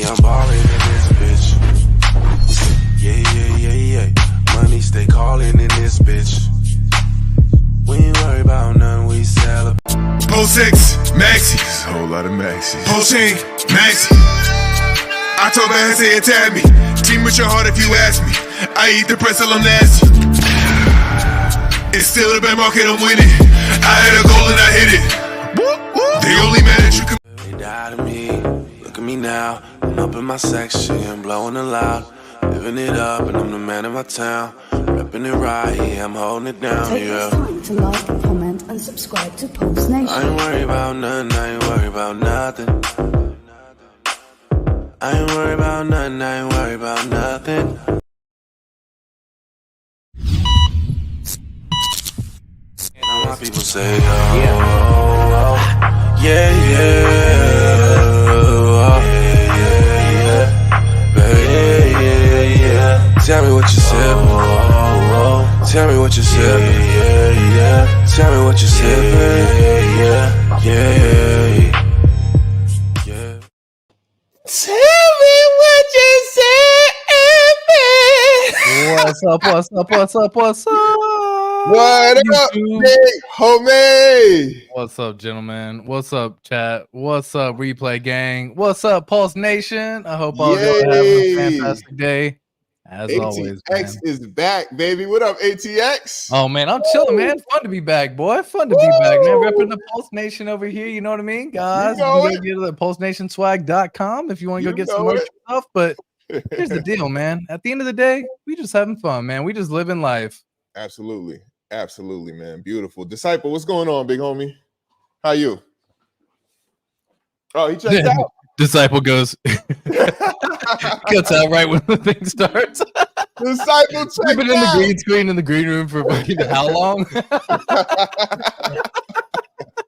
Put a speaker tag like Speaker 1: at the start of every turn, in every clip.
Speaker 1: I'm ballin' in this bitch. Yeah. Money stay callin' in this bitch. We ain't worry about none, we celebrate.
Speaker 2: Pulsex, Maxis,
Speaker 3: A whole lot of maxis.
Speaker 2: Pulsechain, Maxi. I told my head say attack me. Team with your heart if you ask me. I eat the pretzel, I'm nasty. It's still a bad market, I'm winning. I had a goal and I hit it. They only mad at you.
Speaker 1: They died of me, look at me now. I'm up in my section, blowing it loud. Living it up, and I'm the man in my town. Repping it right, yeah, I'm holding it down,
Speaker 4: Take this time to like, comment, and subscribe to PulseNation.
Speaker 1: I ain't worried about nothing, I ain't worried about nothing. I ain't worried about nothing, I ain't worried about nothing. Now my people say, oh, yeah. Tell me what you sippin'. Tell me what you sippin'. Tell me what you sippin'. Yeah. Tell me what you sippin'.
Speaker 5: What's up?
Speaker 3: What up, big homie?
Speaker 5: What's up, gentlemen? What's up, chat? What's up, replay gang? What's up, PulseNation? I hope all of y'all are having a fantastic day. As always, man.
Speaker 3: ATX is back, baby. What up, ATX?
Speaker 5: Oh man, I'm chilling, man. Fun to be back, boy. Fun to be back, man. Repping the PulseNation over here. You know what I mean, guys? You go get to the PulseNationSwag.com if you want to go get some merch stuff. But here's the deal, man. At the end of the day, we just having fun, man. We just living life.
Speaker 3: Absolutely, man. Beautiful. Disciple, what's going on, big homie? How you? Oh, he checked out.
Speaker 5: Disciple goes. Cuts out right when the thing starts.
Speaker 3: Disciple checked
Speaker 5: We've been in the green screen in the green room for how long?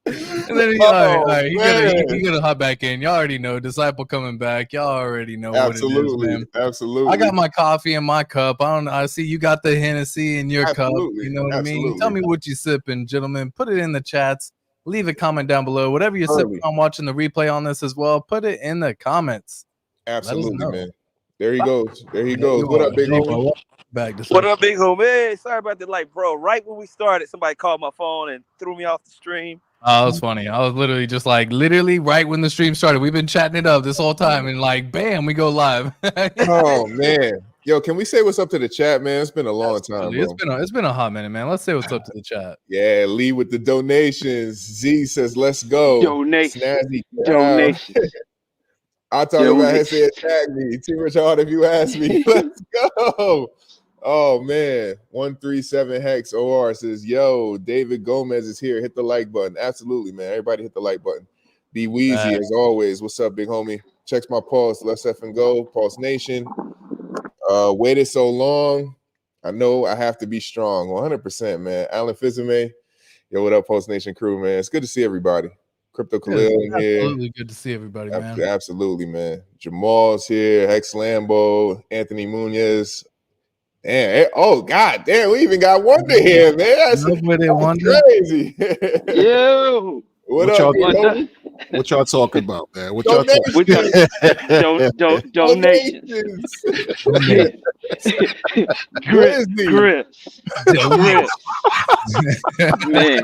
Speaker 5: And then all right, you gotta hop back in. Y'all already know Disciple coming back. Y'all already know what it is, man.
Speaker 3: Absolutely.
Speaker 5: I got my coffee in my cup. I see you got the Hennessy in your cup. You know what I mean? Tell me what you sipping, gentlemen. Put it in the chats. Leave a comment down below. Whatever you're sipping on, watching the replay on this as well, put it in the comments.
Speaker 3: Absolutely, man. There he goes. What up, big homie?
Speaker 6: What up, big homie? Hey, sorry about the light, bro. Right when we started, somebody called my phone and threw me off the stream.
Speaker 5: Oh, that was funny. I was literally just like, right when the stream started. We've been chatting it up this whole time, and like, bam, we go live.
Speaker 3: Oh man, yo, can we say what's up to the chat, man? It's been a long time, bro.
Speaker 5: It's been a hot minute, man. Let's say what's up to the chat.
Speaker 3: Yeah, Lee with the donations. Z says, "Let's go."
Speaker 6: Donation.
Speaker 3: I talk about his say attack me. Too much hard if you ask me. Let's go. Oh man, 137 HEX OR says, "Yo, David Gomez is here. Hit the like button." Absolutely, man. Everybody hit the like button. Be Weezy as always. What's up, big homie? Checks my pulse. Let's F and go. PulseNation. Waited so long. I know I have to be strong. 100%, man. Alan Fizime. Yo, what up, PulseNation crew, man? It's good to see everybody. Crypto Khalil in here.
Speaker 5: Absolutely good to see everybody, man.
Speaker 3: Absolutely, man. Jamal's here. Hex Lambo. Anthony Munoz. Damn, oh god damn, we even got Wonder here, man. That's crazy.
Speaker 6: Yo,
Speaker 3: what up,
Speaker 7: what y'all talking about, man? What
Speaker 6: y'all talking about? Donations. Chris. Man.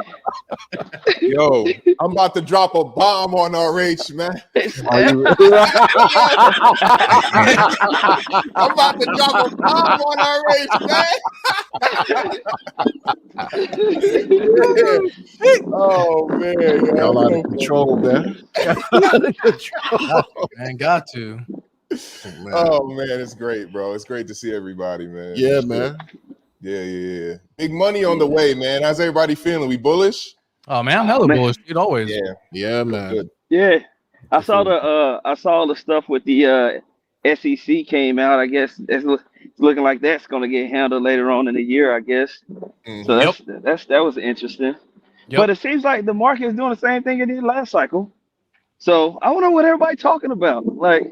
Speaker 3: Yo, I'm about to drop a bomb on RH, man. I'm about to drop a bomb on RH, man. Oh man,
Speaker 7: y'all out of control, man.
Speaker 5: Man, got to.
Speaker 3: Oh man, it's great, bro. It's great to see everybody, man.
Speaker 7: Yeah, man.
Speaker 3: Yeah. Big money on the way, man. How's everybody feeling? We bullish?
Speaker 5: Oh man, I'm hella bullish, dude. Always.
Speaker 7: Yeah, man.
Speaker 3: Good.
Speaker 6: Yeah, I saw the stuff with the SEC came out. I guess it's looking like that's going to get handled later on in the year. I guess. So that was interesting. But it seems like the market is doing the same thing it did last cycle. So I wonder what everybody's talking about. Like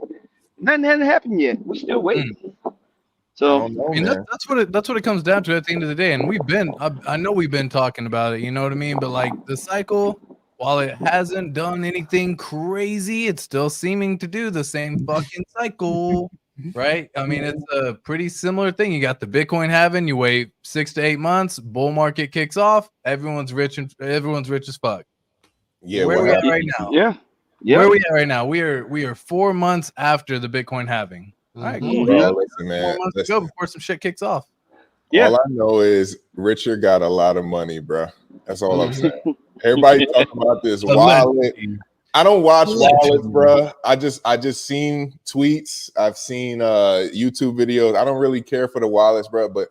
Speaker 6: nothing hasn't happened yet. We're still waiting. So
Speaker 5: I mean, that's what it comes down to at the end of the day. And I know we've been talking about it. You know what I mean? But like the cycle, while it hasn't done anything crazy, it's still seeming to do the same fucking cycle, right? I mean, it's a pretty similar thing. You got the Bitcoin halving, you wait 6 to 8 months, bull market kicks off, everyone's rich as fuck.
Speaker 3: Yeah,
Speaker 5: where are we at right now?
Speaker 6: Yeah.
Speaker 5: Where are we at right now? We are 4 months after the Bitcoin halving. All right, cool.
Speaker 3: Bro,
Speaker 5: Yeah.
Speaker 3: listen, man.
Speaker 5: 4 months to go before some shit kicks off.
Speaker 6: Yeah.
Speaker 3: All I know is Richard got a lot of money, bro. That's all I'm saying. Everybody talking about this wallet. I don't watch wallets, bro. I just seen tweets. I've seen YouTube videos. I don't really care for the wallets, bro. But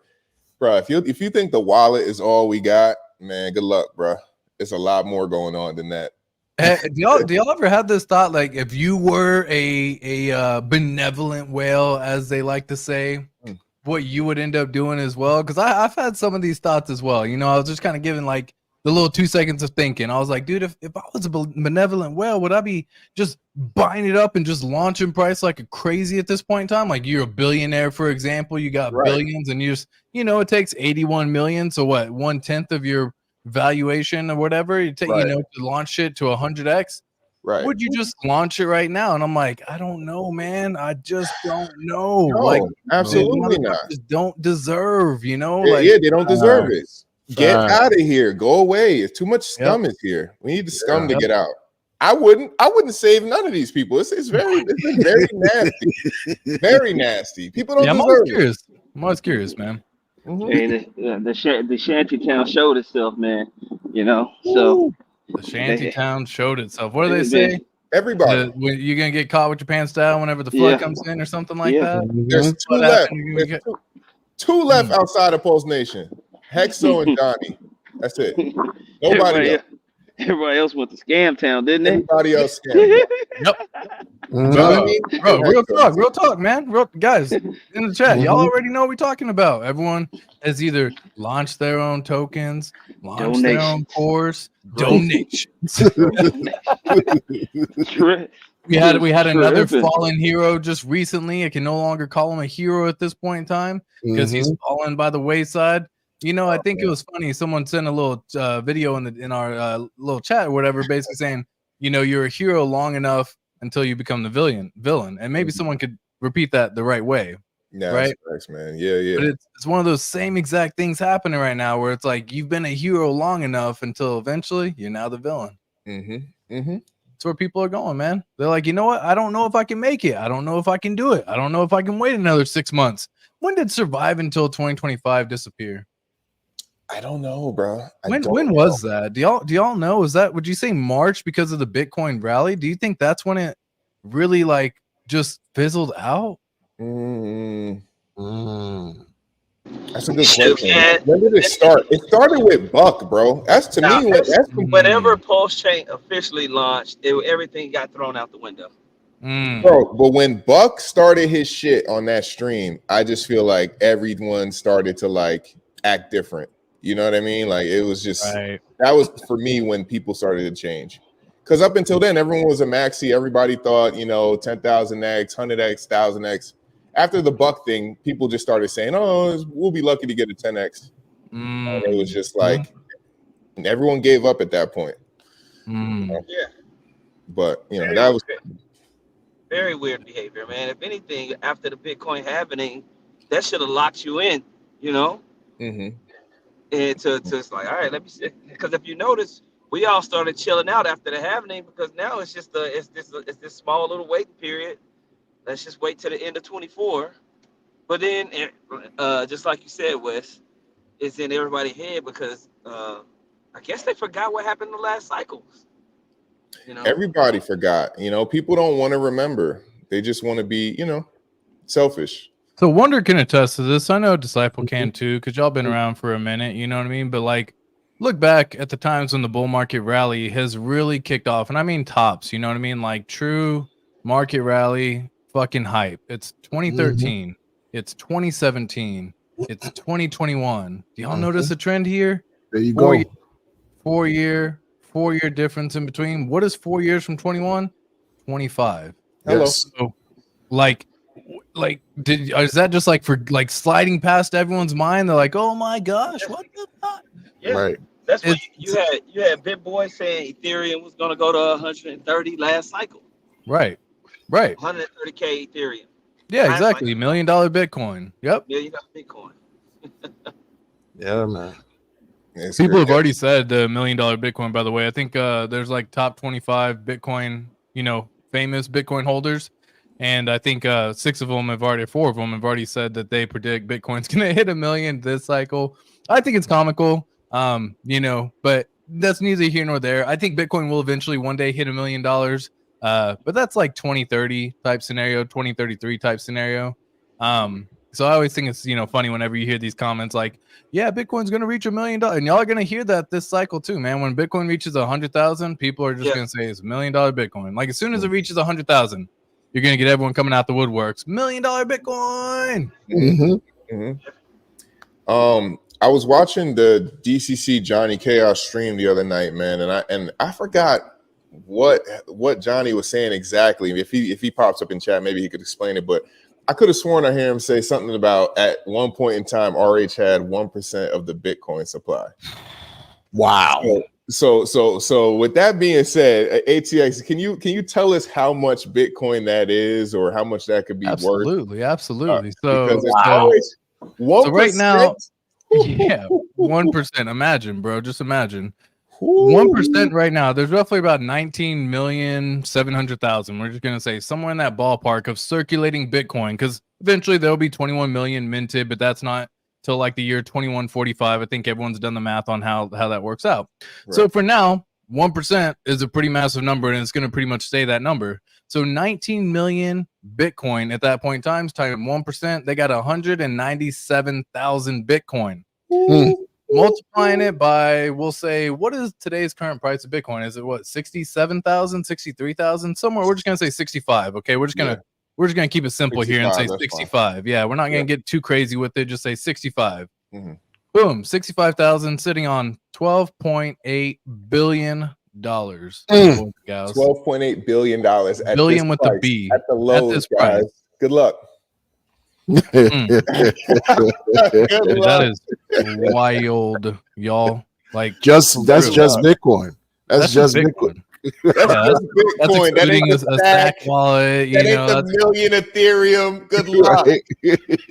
Speaker 3: bro, if you think the wallet is all we got, man, good luck, bro. It's a lot more going on than that.
Speaker 5: Do y'all ever have this thought, like, if you were a benevolent whale, as they like to say, what you would end up doing as well? Because I've had some of these thoughts as well. You know, I was just kind of giving like the little 2 seconds of thinking. I was like, dude, if I was a benevolent whale, would I be just buying it up and just launching price like a crazy at this point in time? Like, you're a billionaire, for example, you got billions, and you just, you know, it takes 81 million. So what, 1/10 of your valuation or whatever you take, you know, to launch it to 100x.
Speaker 3: Right.
Speaker 5: Would you just launch it right now? And I'm like, I don't know, man. I just don't know.
Speaker 3: No,
Speaker 5: like,
Speaker 3: absolutely not.
Speaker 5: Just don't deserve, you know?
Speaker 3: Yeah,
Speaker 5: like,
Speaker 3: yeah, they don't deserve it. Get out of here. Go away. It's too much scum is here. We need the scum to get out. I wouldn't save none of these people. It's very nasty. Very nasty. People don't deserve it.
Speaker 5: I'm always curious, man.
Speaker 6: Hey, the shantytown showed itself, man. You know, so
Speaker 5: the shantytown showed itself. What do they say?
Speaker 3: Everybody,
Speaker 5: when you're gonna get caught with your pants down whenever the flood comes in, or something like that.
Speaker 3: There's two left. There's two left outside of PulseNation. Hexo and Donnie. That's it. Nobody else.
Speaker 6: Everybody else went to Scam Town, didn't they?
Speaker 3: Everybody else scammed.
Speaker 5: Yep. Bro, real talk, man. Guys in the chat, y'all already know what we're talking about. Everyone has either launched their own tokens, launched their own course, donations. We had another fallen hero just recently. I can no longer call him a hero at this point in time because he's fallen by the wayside. You know, I think it was funny. Someone sent a little video in our little chat or whatever, basically saying, you know, you're a hero long enough until you become the villain. And maybe someone could repeat that the right way.
Speaker 3: Yeah,
Speaker 5: right,
Speaker 3: thanks, man. Yeah.
Speaker 5: But it's one of those same exact things happening right now, where it's like you've been a hero long enough until eventually you're now the villain. That's where people are going, man. They're like, you know what? I don't know if I can make it. I don't know if I can do it. I don't know if I can wait another 6 months. When did survive until 2025 disappear?
Speaker 3: I don't know, bro.
Speaker 5: When was that? Do y'all know? Would you say March because of the Bitcoin rally? Do you think that's when it really like just fizzled out?
Speaker 3: That's a good question. When did it start? It started with Buck, bro. That's to me.
Speaker 8: Whenever Pulsechain officially launched, everything got thrown out the window.
Speaker 3: Bro, but when Buck started his shit on that stream, I just feel like everyone started to like act different. You know what I mean? Like it was just that was for me when people started to change. Because up until then, everyone was a maxi. Everybody thought, you know, 10,000x, 100x, 1,000x. After the Buck thing, people just started saying, "Oh, we'll be lucky to get a 10x." And it was just like everyone gave up at that point. You know?
Speaker 8: Yeah,
Speaker 3: but you know that was
Speaker 8: very weird behavior, man. If anything, after the Bitcoin happening, that should have locked you in, you know. And to it's like, all right, let me see. Because if you notice, we all started chilling out after the happening because now it's just it's this small little waiting period. Let's just wait till the end of 24. But then, just like you said, Wes, it's in everybody's head because I guess they forgot what happened in the last cycles. You know,
Speaker 3: everybody forgot. You know, people don't want to remember. They just want to be, you know, selfish.
Speaker 5: So Wonder can attest to this. I know Disciple can too, because y'all been around for a minute, you know what I mean? But like, look back at the times when the bull market rally has really kicked off. And I mean tops, you know what I mean? Like true market rally, fucking hype. It's 2013. It's 2017. It's 2021. Do y'all notice a trend here?
Speaker 7: There you go.
Speaker 5: 4 year difference in between. What is 4 years from 21? 25.
Speaker 3: Hello.
Speaker 5: So, like is that just like for like sliding past everyone's mind? They're like, oh my gosh, what the fuck?
Speaker 8: Yeah.
Speaker 7: Right.
Speaker 8: That's what you had Big Boy saying Ethereum was gonna go to 130 last cycle.
Speaker 5: Right.
Speaker 8: 130K Ethereum.
Speaker 5: Yeah,
Speaker 8: Last
Speaker 5: exactly. $1 million Bitcoin. Yep.
Speaker 8: $1 million Bitcoin.
Speaker 7: Yeah, man.
Speaker 5: People have already said the $1 million Bitcoin, by the way. I think there's like top 25 Bitcoin, famous Bitcoin holders. And I think 4 of them have already said that they predict Bitcoin's going to hit 1 million this cycle. I think it's comical, but that's neither here nor there. I think Bitcoin will eventually one day hit $1 million. But that's like 2030 type scenario, 2033 type scenario. So I always think it's, funny whenever you hear these comments like, yeah, Bitcoin's going to reach $1 million. And y'all are going to hear that this cycle too, man. When Bitcoin reaches 100,000, people are just going to say it's $1 million Bitcoin. Like as soon as it reaches 100,000, you're going to get everyone coming out the woodworks. $1 million Bitcoin.
Speaker 3: I was watching the DCC Johnny Chaos stream the other night, man. And I forgot what Johnny was saying exactly. If he pops up in chat, maybe he could explain it, but I could have sworn I heard him say something about at one point in time, RH had 1% of the Bitcoin supply.
Speaker 7: Wow.
Speaker 3: So with that being said, ATX, can you tell us how much Bitcoin that is, or how much that could be worth?
Speaker 5: Absolutely.
Speaker 3: So
Speaker 5: right now, yeah, 1%. Imagine, bro. Just imagine. 1% right now, there's roughly about 19,700,000. We're just going to say somewhere in that ballpark of circulating Bitcoin, because eventually there'll be 21 million minted, but that's not till like the year 2145. I think everyone's done the math on how that works out. Right. So for now, 1% is a pretty massive number, and it's going to pretty much stay that number. So 19 million Bitcoin at that point in time, times 1%, they got 197,000 Bitcoin. Multiplying it by, we'll say, what is today's current price of Bitcoin? Is it what, 67,000, 63,000? Somewhere. We're just gonna say 65. Okay, we're just gonna keep it simple here and say 65. Fine. Yeah, we're not gonna get too crazy with it. Just say 65. Boom, 65,000 sitting on $12.8 billion.
Speaker 3: $12.8 billion.
Speaker 5: Billion with the B.
Speaker 3: At the lows, guys. Good luck.
Speaker 5: That is wild, y'all. Like
Speaker 7: that's just Bitcoin. That's just Bitcoin.
Speaker 3: That's Bitcoin. That ain't a stack
Speaker 5: wallet.
Speaker 3: That ain't the million Ethereum. Good luck.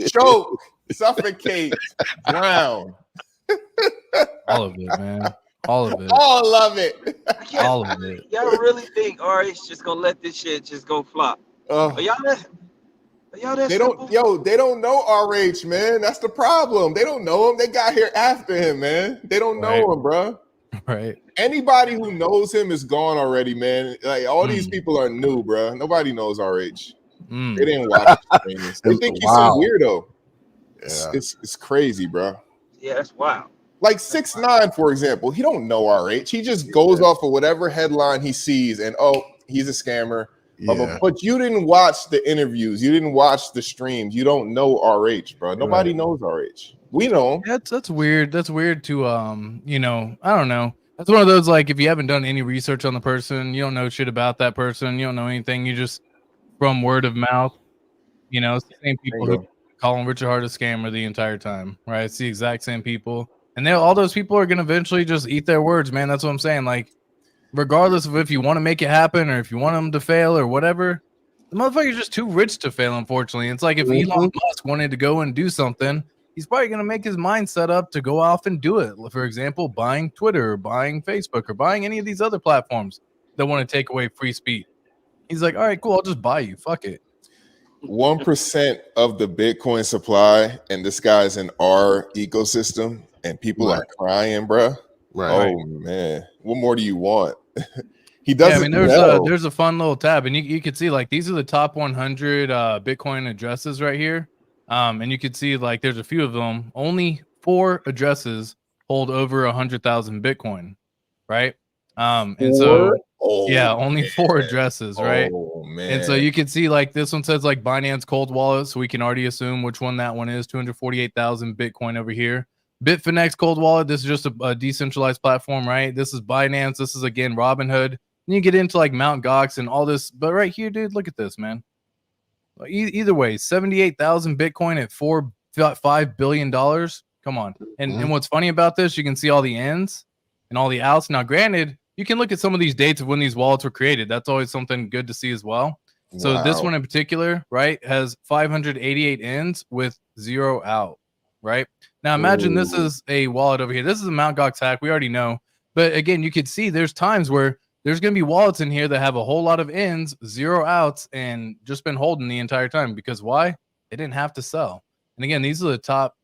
Speaker 3: Choke, suffocate, drown.
Speaker 5: All of it, man. All of it.
Speaker 3: All of it.
Speaker 5: All of it.
Speaker 8: Y'all really think RH just gonna let this shit just go flop?
Speaker 3: They don't know RH, man. That's the problem. They don't know him. They got here after him, man. They don't know him, bro.
Speaker 5: Right.
Speaker 3: Anybody who knows him is gone already, man. Like all these people are new, bro. Nobody knows RH. They didn't watch the They think he's some weirdo. Yeah. It's crazy, bro.
Speaker 8: Yeah, that's wild.
Speaker 3: Like 6ix9ine, for example, he don't know RH. He just goes off of whatever headline he sees, and he's a scammer. Yeah. But you didn't watch the interviews. You didn't watch the streams. You don't know RH, bro. Nobody knows RH. We know him.
Speaker 5: That's weird. That's weird to I don't know. That's one of those, like, if you haven't done any research on the person, you don't know shit about that person, you don't know anything, you just from word of mouth, it's the same people who call him Richard Hart a scammer the entire time, right? It's the exact same people. And all those people are gonna eventually just eat their words, man. That's what I'm saying. Like, regardless of if you want to make it happen or if you want them to fail or whatever, the motherfucker's just too rich to fail, unfortunately. It's like if Elon Musk wanted to go and do something, he's probably going to make his mind set up to go off and do it. For example, buying Twitter or buying Facebook or buying any of these other platforms that want to take away free speech. He's like, all right, cool, I'll just buy you. Fuck it.
Speaker 3: 1% of the Bitcoin supply, and this guy's in our ecosystem, and people are crying, bro.
Speaker 7: Right.
Speaker 3: Oh, man. What more do you want? He doesn't
Speaker 5: there's a fun little tab, and you can see, like, these are the top 100 Bitcoin addresses right here. And you can see, like, there's a few of them. Only 4 addresses hold over 100,000 Bitcoin, right? And so only 4 addresses, right?
Speaker 3: Oh, man.
Speaker 5: And so you can see, like, this one says like Binance Cold Wallet, so we can already assume which one that one is. 248,000 Bitcoin over here. Bitfinex Cold Wallet, this is just a decentralized platform, right? This is Binance. This is, again, Robinhood. And you get into, like, Mt. Gox and all this. But right here, dude, look at this, man. Either way, 78,000 Bitcoin at $5 billion. Come on. And what's funny about this, you can see all the ends. and all the outs. Now, granted, you can look at some of these dates of when these wallets were created. That's always something good to see as well. So this one in particular, right, has 588 ins with 0 out, right? Now imagine this is a wallet over here. This is a Mt. Gox hack. We already know. But again, you could see there's times where there's going to be wallets in here that have a whole lot of ins, 0 outs, and just been holding the entire time. Because why? They didn't have to sell. And again, these are the top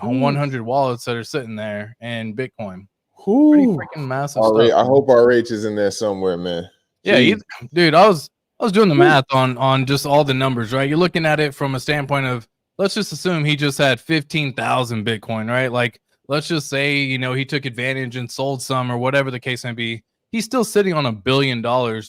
Speaker 5: 100 wallets that are sitting there in Bitcoin. Pretty freaking massive stuff.
Speaker 3: I hope RH is in there somewhere, man.
Speaker 5: Yeah, dude, I was doing the math on just all the numbers, right? You're looking at it from a standpoint of, let's just assume he just had 15,000 Bitcoin, right? Like, let's just say, you know, he took advantage and sold some or whatever the case may be. He's still sitting on $1 billion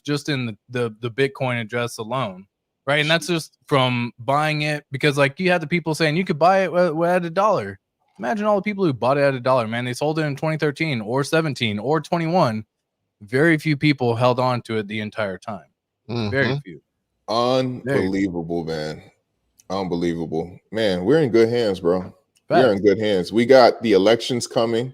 Speaker 5: just in the Bitcoin address alone, right? And that's just from buying it, because like you had the people saying you could buy it at $1. Imagine all the people who bought it at $1, man. They sold it in 2013 or 17 or 21. Very few people held on to it the entire time. Very few.
Speaker 3: Unbelievable, man. Unbelievable, man. We're in good hands, bro. We're in good hands. We got the elections coming.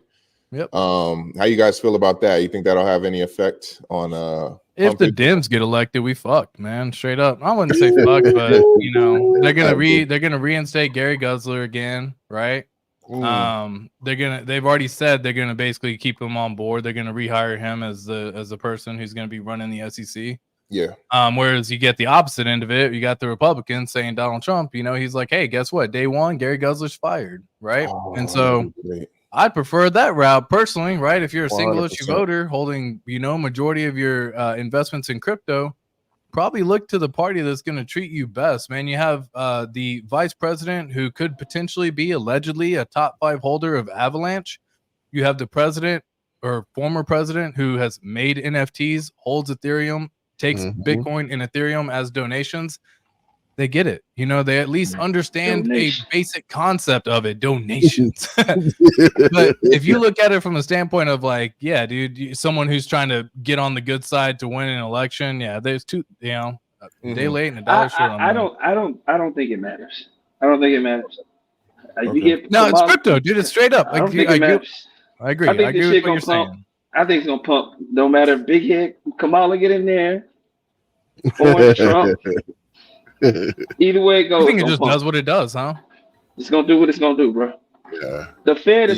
Speaker 5: Yep.
Speaker 3: How you guys feel about that? You think that'll have any effect on
Speaker 5: if the Dems get elected, we fucked, man. Straight up. I wouldn't say fuck, but you know, they're gonna reinstate Gary Gensler again, right? They've already said they're gonna basically keep him on board. They're gonna rehire him as the person who's gonna be running the SEC.
Speaker 3: Yeah.
Speaker 5: Whereas you get the opposite end of it, you got the Republicans saying Donald Trump, you know, he's like, hey, guess what? Day one, Gary Gensler's fired, right? And so I prefer that route personally, right? If you're a single issue voter holding, you know, majority of your investments in crypto, probably look to the party that's going to treat you best, man. You have the vice president who could potentially be allegedly a top 5 holder of Avalanche. You have the president or former president who has made NFTs, holds Ethereum, takes Bitcoin and Ethereum as donations. They get it. You know, they at least understand a basic concept of it, donations. But if you look at it from a standpoint of like, yeah, dude, someone who's trying to get on the good side to win an election, yeah, there's two, you know, a day late and a dollar short on
Speaker 6: I don't think it matters. I don't think it matters. You get
Speaker 5: no, it's crypto, dude. It's straight up.
Speaker 6: I don't think it matters.
Speaker 5: I agree.
Speaker 6: I think
Speaker 5: I agree with what you're saying.
Speaker 6: I think it's gonna pump. No matter if Big Head Kamala get in there or Trump. Either way it goes.
Speaker 5: I think it just does what it does, huh?
Speaker 6: It's gonna do what it's gonna do, bro.
Speaker 3: Yeah.
Speaker 6: The Fed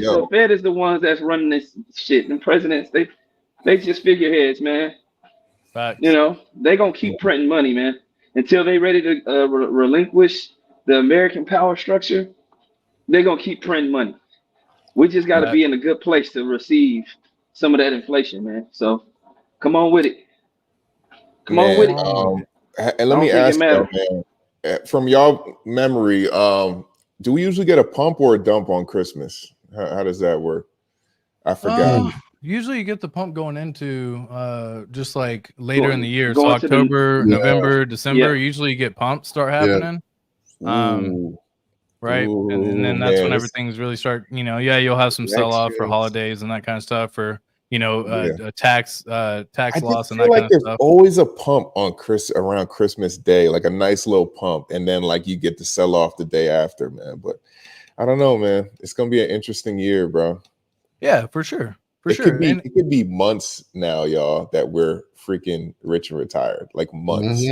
Speaker 6: is the ones that's running this shit. The presidents, they just figureheads, man.
Speaker 5: Facts.
Speaker 6: You know, they gonna keep printing money, man, until they ready to relinquish the American power structure. They're gonna keep printing money. We just got to be in a good place to receive some of that inflation, man. So come on with it. Come on with it.
Speaker 3: And let me ask you, man, from y'all memory, do we usually get a pump or a dump on Christmas? How does that work? I forgot.
Speaker 5: Usually you get the pump going into just like later in the year. So October, November, December, usually you get pumps start happening. Right. And then that's when everything's really start, you know, you'll have some sell off for holidays and that kind of stuff for, you know, a tax loss and that kind of
Speaker 3: there's
Speaker 5: stuff.
Speaker 3: Always a pump on around Christmas Day, like a nice little pump, and then like you get to sell off the day after, man. But I don't know, man. It's gonna be an interesting year, bro.
Speaker 5: Yeah, for sure.
Speaker 3: It could be months now, y'all, that we're freaking rich and retired. Like months.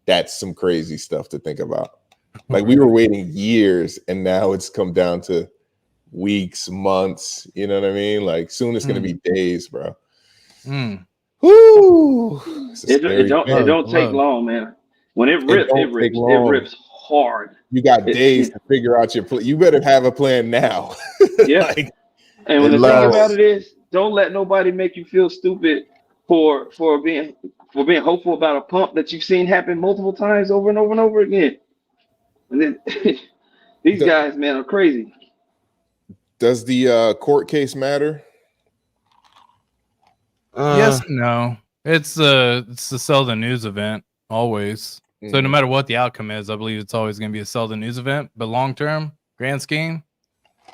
Speaker 3: That's some crazy stuff to think about. Like we were waiting years, and now it's come down to weeks, months. You know what I mean? Like soon it's gonna be days, bro. Woo!
Speaker 6: It don't take long, man. When it rips, it rips hard.
Speaker 3: You got days to figure out your plan. You better have a plan now.
Speaker 6: Yeah. And when the thing about it is, don't let nobody make you feel stupid for being hopeful about a pump that you've seen happen multiple times over and over and over again. And then these guys, man, are crazy.
Speaker 3: Does the court case matter?
Speaker 5: Yes, no. It's the sell the news event always. So no matter what the outcome is, I believe it's always going to be a sell the news event. But long term, grand scheme,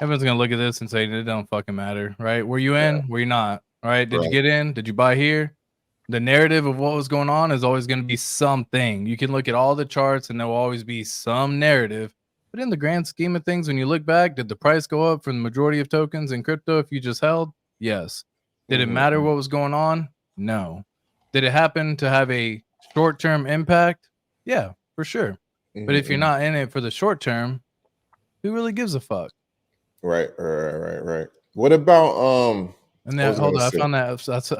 Speaker 5: everyone's going to look at this and say it don't fucking matter, right? Were you in? Were you not? All right. Did you get in? Did you buy here? The narrative of what was going on is always going to be something. You can look at all the charts and there will always be some narrative. But in the grand scheme of things, when you look back, did the price go up for the majority of tokens in crypto if you just held? Yes. Did it matter what was going on? No. Did it happen to have a short-term impact? Yeah, for sure. But if you're not in it for the short term, who really gives a fuck?
Speaker 3: Right. What about
Speaker 5: And then hold on, I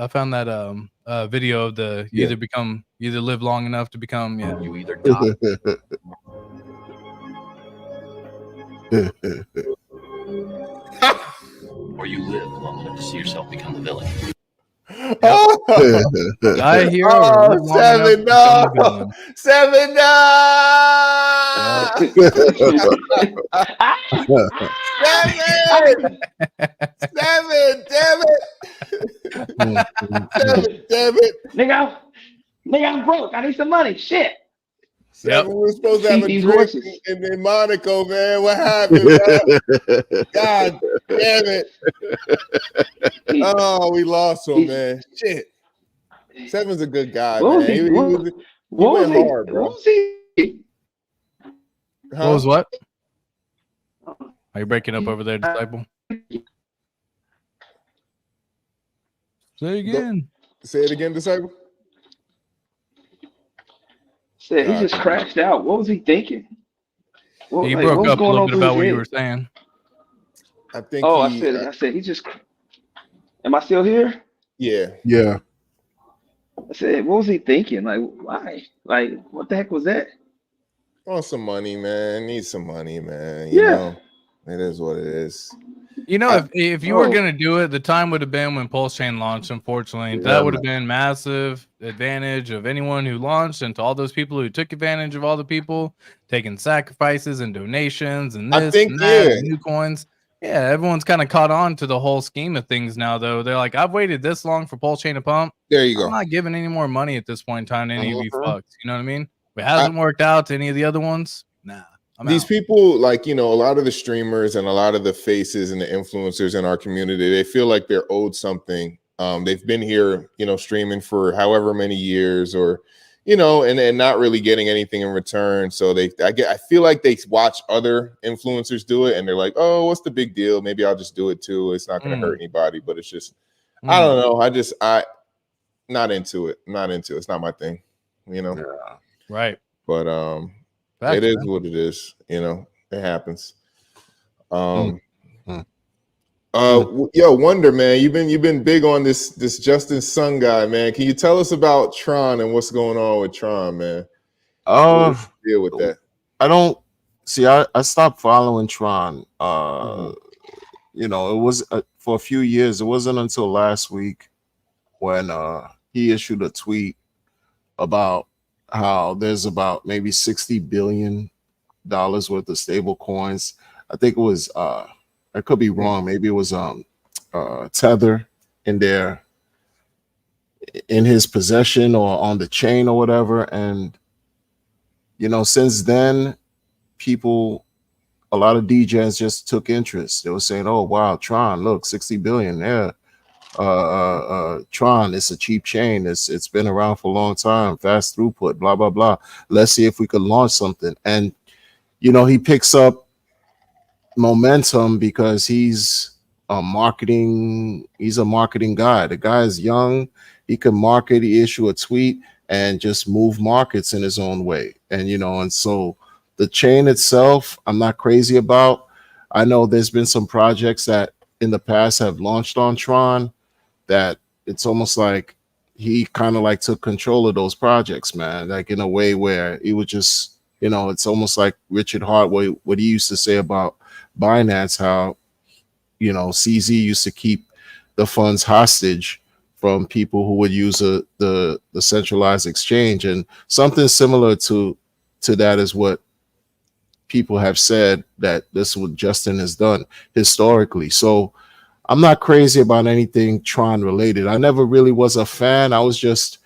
Speaker 5: found that video of the you either live long enough to become
Speaker 9: you either die or you live long enough to see yourself become the villain.
Speaker 5: Die here.
Speaker 3: Seven, no. Seven, no. Seven, damn it. Seven, damn it.
Speaker 6: Nigga, I'm broke. I need some money. Shit.
Speaker 3: Seven, we were supposed to have a drink in Monaco, man. What happened, man? God damn it. Oh, we lost him, man. Shit. Seven's a good guy, man. He went hard, bro.
Speaker 6: What was he?
Speaker 5: What was what? Are you breaking up over there, Disciple? Say again.
Speaker 3: Say it again, Disciple.
Speaker 6: Said he just crashed out. What was he thinking?
Speaker 5: He broke up a little bit about what you were saying.
Speaker 3: I think.
Speaker 6: I said he just. Am I still here?
Speaker 3: Yeah.
Speaker 6: I said, what was he thinking? Like, why? Like, what the heck was that?
Speaker 3: Want some money, man. Need some money, man. You know, it is what it is.
Speaker 5: You know, if you were gonna do it, the time would have been when Pulsechain launched. Unfortunately, that would have been massive advantage of anyone who launched, and to all those people who took advantage of all the people taking sacrifices and donations and this and that, and new coins. Yeah, everyone's kind of caught on to the whole scheme of things now, though. They're like, I've waited this long for Pulsechain to pump.
Speaker 3: There you go.
Speaker 5: I'm not giving any more money at this point in time to any of you fucks. You know what I mean? If it hasn't worked out to any of the other ones, nah.
Speaker 3: These people, like, you know, a lot of the streamers and a lot of the faces and the influencers in our community, they feel like they're owed something. They've been here, you know, streaming for however many years, or, you know, and not really getting anything in return. So I feel like they watch other influencers do it and they're like, oh, what's the big deal? Maybe I'll just do it too. It's not going to hurt anybody, but it's just, I don't know. Not into it. It's not my thing, you know?
Speaker 5: Yeah. Right.
Speaker 3: But, it is what it is, you know. It happens. Yo, Wonder, man, you've been big on this Justin Sun guy, man. Can you tell us about Tron and what's going on with Tron, man? Deal with that.
Speaker 7: I don't see. I stopped following Tron. You know, it was for a few years. It wasn't until last week when he issued a tweet about how there's about maybe $60 billion worth of stable coins. I think it was I could be wrong. Maybe it was Tether in his possession or on the chain or whatever. And you know, since then, a lot of DJs just took interest. They were saying, oh wow, Tron, look, 60 billion. Yeah. Tron, it's a cheap chain. It's been around for a long time, fast throughput, blah blah blah. Let's see if we could launch something. And you know, he picks up momentum because he's a marketing guy. The guy is young, he can market, he issue a tweet and just move markets in his own way. And you know, and so the chain itself, I'm not crazy about. I know there's been some projects that in the past have launched on Tron that it's almost like he kind of like took control of those projects, man, like in a way where he would just, you know, it's almost like Richard Hart, what he used to say about Binance, how, you know, CZ used to keep the funds hostage from people who would use the centralized exchange. And something similar to that is what people have said that this is what Justin has done historically. So I'm not crazy about anything Tron related. I never really was a fan. I was just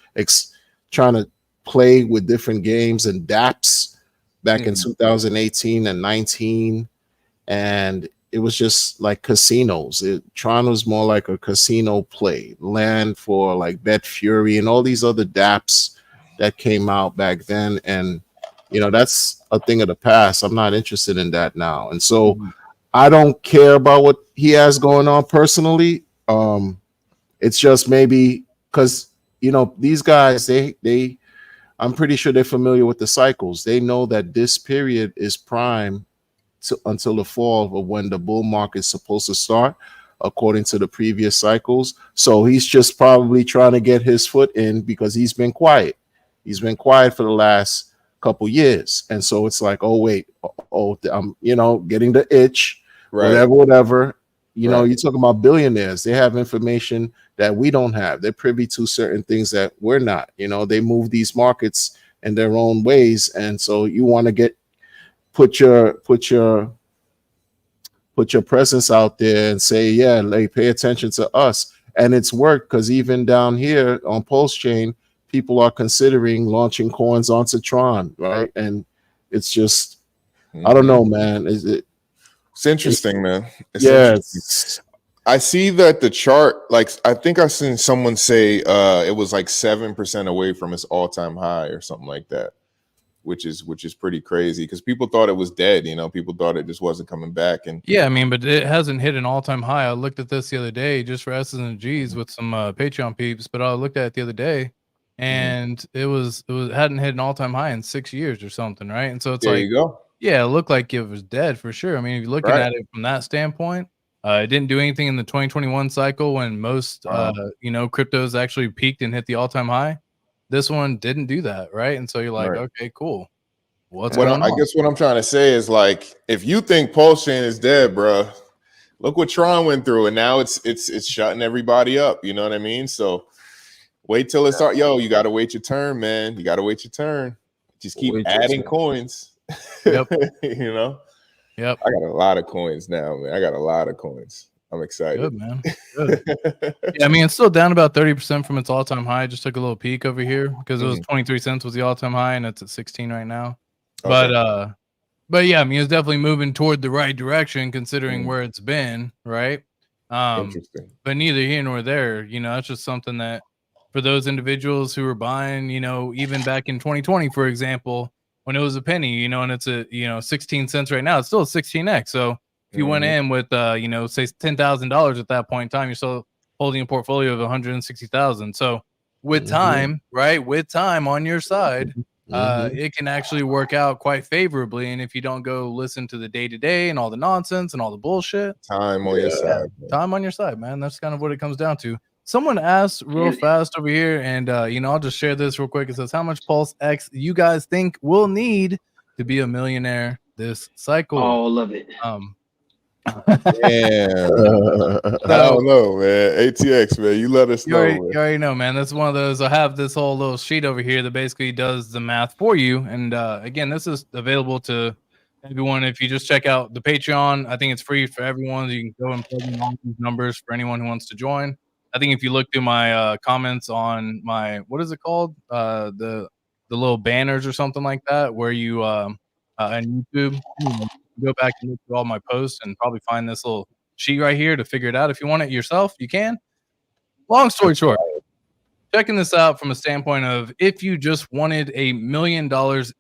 Speaker 7: trying to play with different games and dApps back in 2018 and 19. And it was just like casinos. Tron was more like a casino play, land for like Bet Fury and all these other dApps that came out back then. And, you know, that's a thing of the past. I'm not interested in that now. And so I don't care about what he has going on personally. It's just maybe because these guys, they I'm pretty sure they're familiar with the cycles. They know that this period is prime until the fall of when the bull market is supposed to start, according to the previous cycles. So he's just probably trying to get his foot in because he's been quiet. He's been quiet for the last couple years. And so it's like, oh, wait, I'm, getting the itch, whatever. You're talking about billionaires. They have information that we don't have. They're privy to certain things that we're not. They move these markets in their own ways. And so you want to put your presence out there and say, yeah, pay attention to us. And it's worked because even down here on Pulsechain, people are considering launching coins onto Tron, right? And it's just, I don't know, man.
Speaker 3: It's interesting, man.
Speaker 7: Interesting.
Speaker 3: I see that the chart, like, I think I seen someone say it was like 7% away from its all-time high or something like that, which is pretty crazy because people thought it was dead. People thought it just wasn't coming back. And
Speaker 5: yeah, I mean, but it hasn't hit an all-time high. I looked at this the other day just for S's and G's with some Patreon peeps, but I looked at it the other day, and it hadn't hit an all-time high in 6 years or something, right? And so it's
Speaker 3: there you go.
Speaker 5: Yeah, it looked like it was dead for sure. I mean, if you're looking at it from that standpoint, it didn't do anything in the 2021 cycle when most cryptos actually peaked and hit the all-time high. This one didn't do that, right? And so you're like, okay, cool. What's going on?
Speaker 3: I guess what I'm trying to say is, like, if you think Pulsechain is dead, bro, look what Tron went through, and now it's shutting everybody up. You know what I mean? So wait till it starts. Yo, you got to wait your turn, man. You got to wait your turn. Just keep adding coins.
Speaker 5: Yep.
Speaker 3: Yep. I got a lot of coins now, man. I got a lot of coins. I'm excited.
Speaker 5: Good, man. Good. Yeah, I mean, it's still down about 30% from its all-time high. Just took a little peek over here because it was 23 cents was the all-time high, and it's at 16 right now. Okay. But yeah, I mean, it's definitely moving toward the right direction considering where it's been, right?
Speaker 3: Interesting.
Speaker 5: But neither here nor there. That's just something that for those individuals who were buying, even back in 2020, for example, when it was a penny, and it's a 16 cents right now, it's still a 16x. So if you went in with say $10,000 at that point in time, you're still holding a portfolio of 160,000. So with time, right, with time on your side, it can actually work out quite favorably. And if you don't go listen to the day-to-day and all the nonsense and all the bullshit,
Speaker 3: time on your side, man.
Speaker 5: Time on your side, man. That's kind of what it comes down to. Someone asked real fast over here, and I'll just share this real quick. It says, how much Pulsex you guys think we'll need to be a millionaire this cycle?
Speaker 6: Oh, love it.
Speaker 3: Damn. I don't know, man. ATX, man. You let us know.
Speaker 5: You already know, man. That's one of those. I have this whole little sheet over here that basically does the math for you. And again, this is available to everyone. If you just check out the Patreon, I think it's free for everyone. You can go and plug in all these numbers for anyone who wants to join. I think if you look through my comments on my, what is it called? The little banners or something like that, where you on YouTube, go back and look through all my posts and probably find this little sheet right here to figure it out. If you want it yourself, you can. Long story short, checking this out from a standpoint of if you just wanted $1 million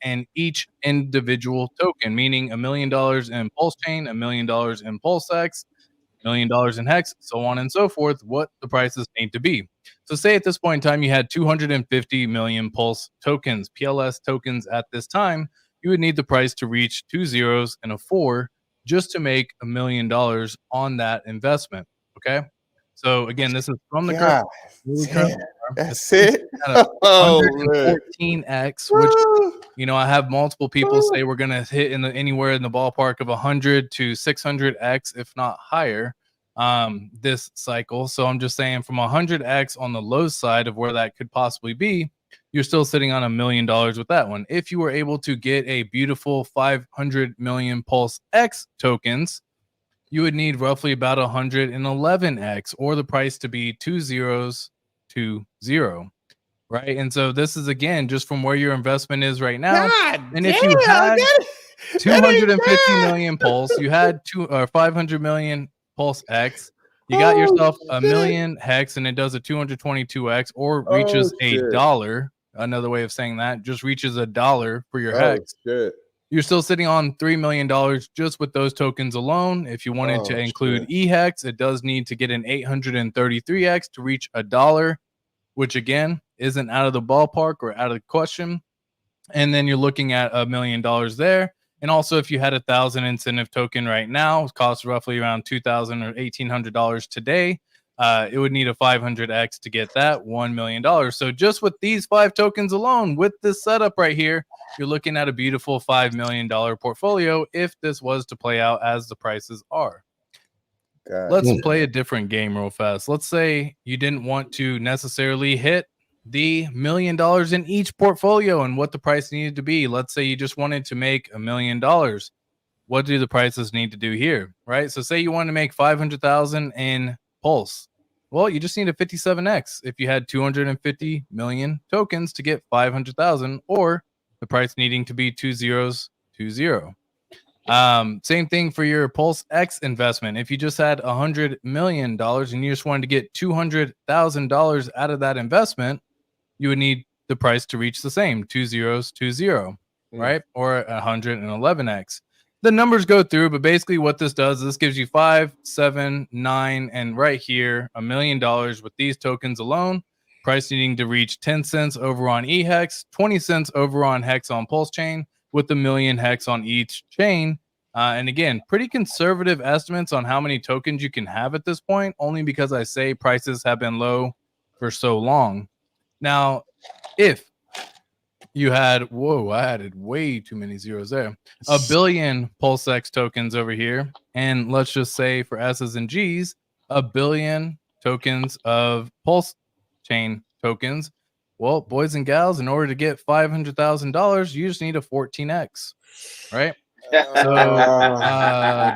Speaker 5: in each individual token, meaning $1 million in Pulsechain, $1 million in Pulsex, $1 million in HEX, so on and so forth, what the prices need to be. So say at this point in time, you had 250 million Pulse tokens, PLS tokens at this time, you would need the price to reach 2 zeros and a 4 just to make $1 million on that investment. Okay. So again, this is from the current.
Speaker 3: That's it.
Speaker 5: 114x, which I have multiple people say we're gonna hit anywhere in the ballpark of 100 to 600x, if not higher, this cycle. So I'm just saying, from 100x on the low side of where that could possibly be, you're still sitting on $1 million with that one. If you were able to get a beautiful 500 million Pulse X tokens, you would need roughly about 111x, or the price to be 2 zeros to 0, right? And so this is, again, just from where your investment is right now. And if you had 250 million Pulse, you had 500 million Pulse X, you got yourself $1 million HEX, and it does a 222x, or reaches $1. Another way of saying that, just reaches $1 for your HEX.
Speaker 3: Shit.
Speaker 5: You're still sitting on $3 million just with those tokens alone. If you wanted to include HEX, it does need to get an 833X to reach $1, which again isn't out of the ballpark or out of the question. And then you're looking at $1 million there. And also, if you had 1,000 incentive token right now, it costs roughly around $2,000 or $1,800 today. It would need a 500X to get that $1 million. So just with these 5 tokens alone, with this setup right here, you're looking at a beautiful $5 million portfolio if this was to play out as the prices are. Let's play a different game real fast. Let's say you didn't want to necessarily hit the $1 million in each portfolio and what the price needed to be. Let's say you just wanted to make $1 million. What do the prices need to do here, right? So say you want to make 500,000 in Pulse. Well, you just need a 57X if you had 250 million tokens to get 500,000, or the price needing to be 2020. Same thing for your Pulsex investment. If you just had $100 million and you just wanted to get $200,000 out of that investment, you would need the price to reach the same 2020, right? Or 111X. The numbers go through, but basically what this does, this gives you 5, 7, 9, and right here, $1 million with these tokens alone. Price needing to reach 10 cents over on HEX, 20 cents over on HEX on Pulsechain, with $1 million HEX on each chain. And again, pretty conservative estimates on how many tokens you can have at this point, only because I say prices have been low for so long. Now, if you had, I added way too many zeros there, 1 billion Pulsex tokens over here, and let's just say for S's and G's, 1 billion tokens of Pulsechain tokens. Well, boys and gals, in order to get $500,000, you just need a 14X, right? So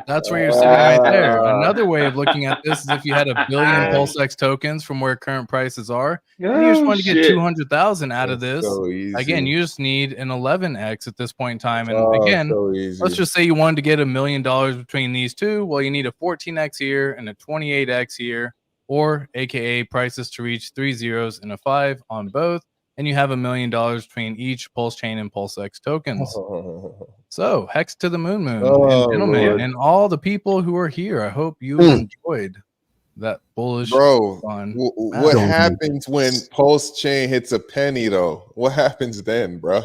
Speaker 5: that's where you're sitting right there. Another way of looking at this is if you had 1 billion Pulsex tokens from where current prices are, and you just want to get 200,000 out of this. So again, you just need an 11X at this point in time. And again, let's just say you wanted to get $1 million between these two. Well, you need a 14X here and a 28X here, or AKA prices to reach 3 zeros and a 5 on both. And you have $1 million between each Pulsechain and Pulsex tokens. So, Hex to the moon, and gentlemen, Lord. And all the people who are here. I hope you enjoyed that bullish.
Speaker 3: Bro, what happens when Pulsechain hits a penny, though? What happens then, bro?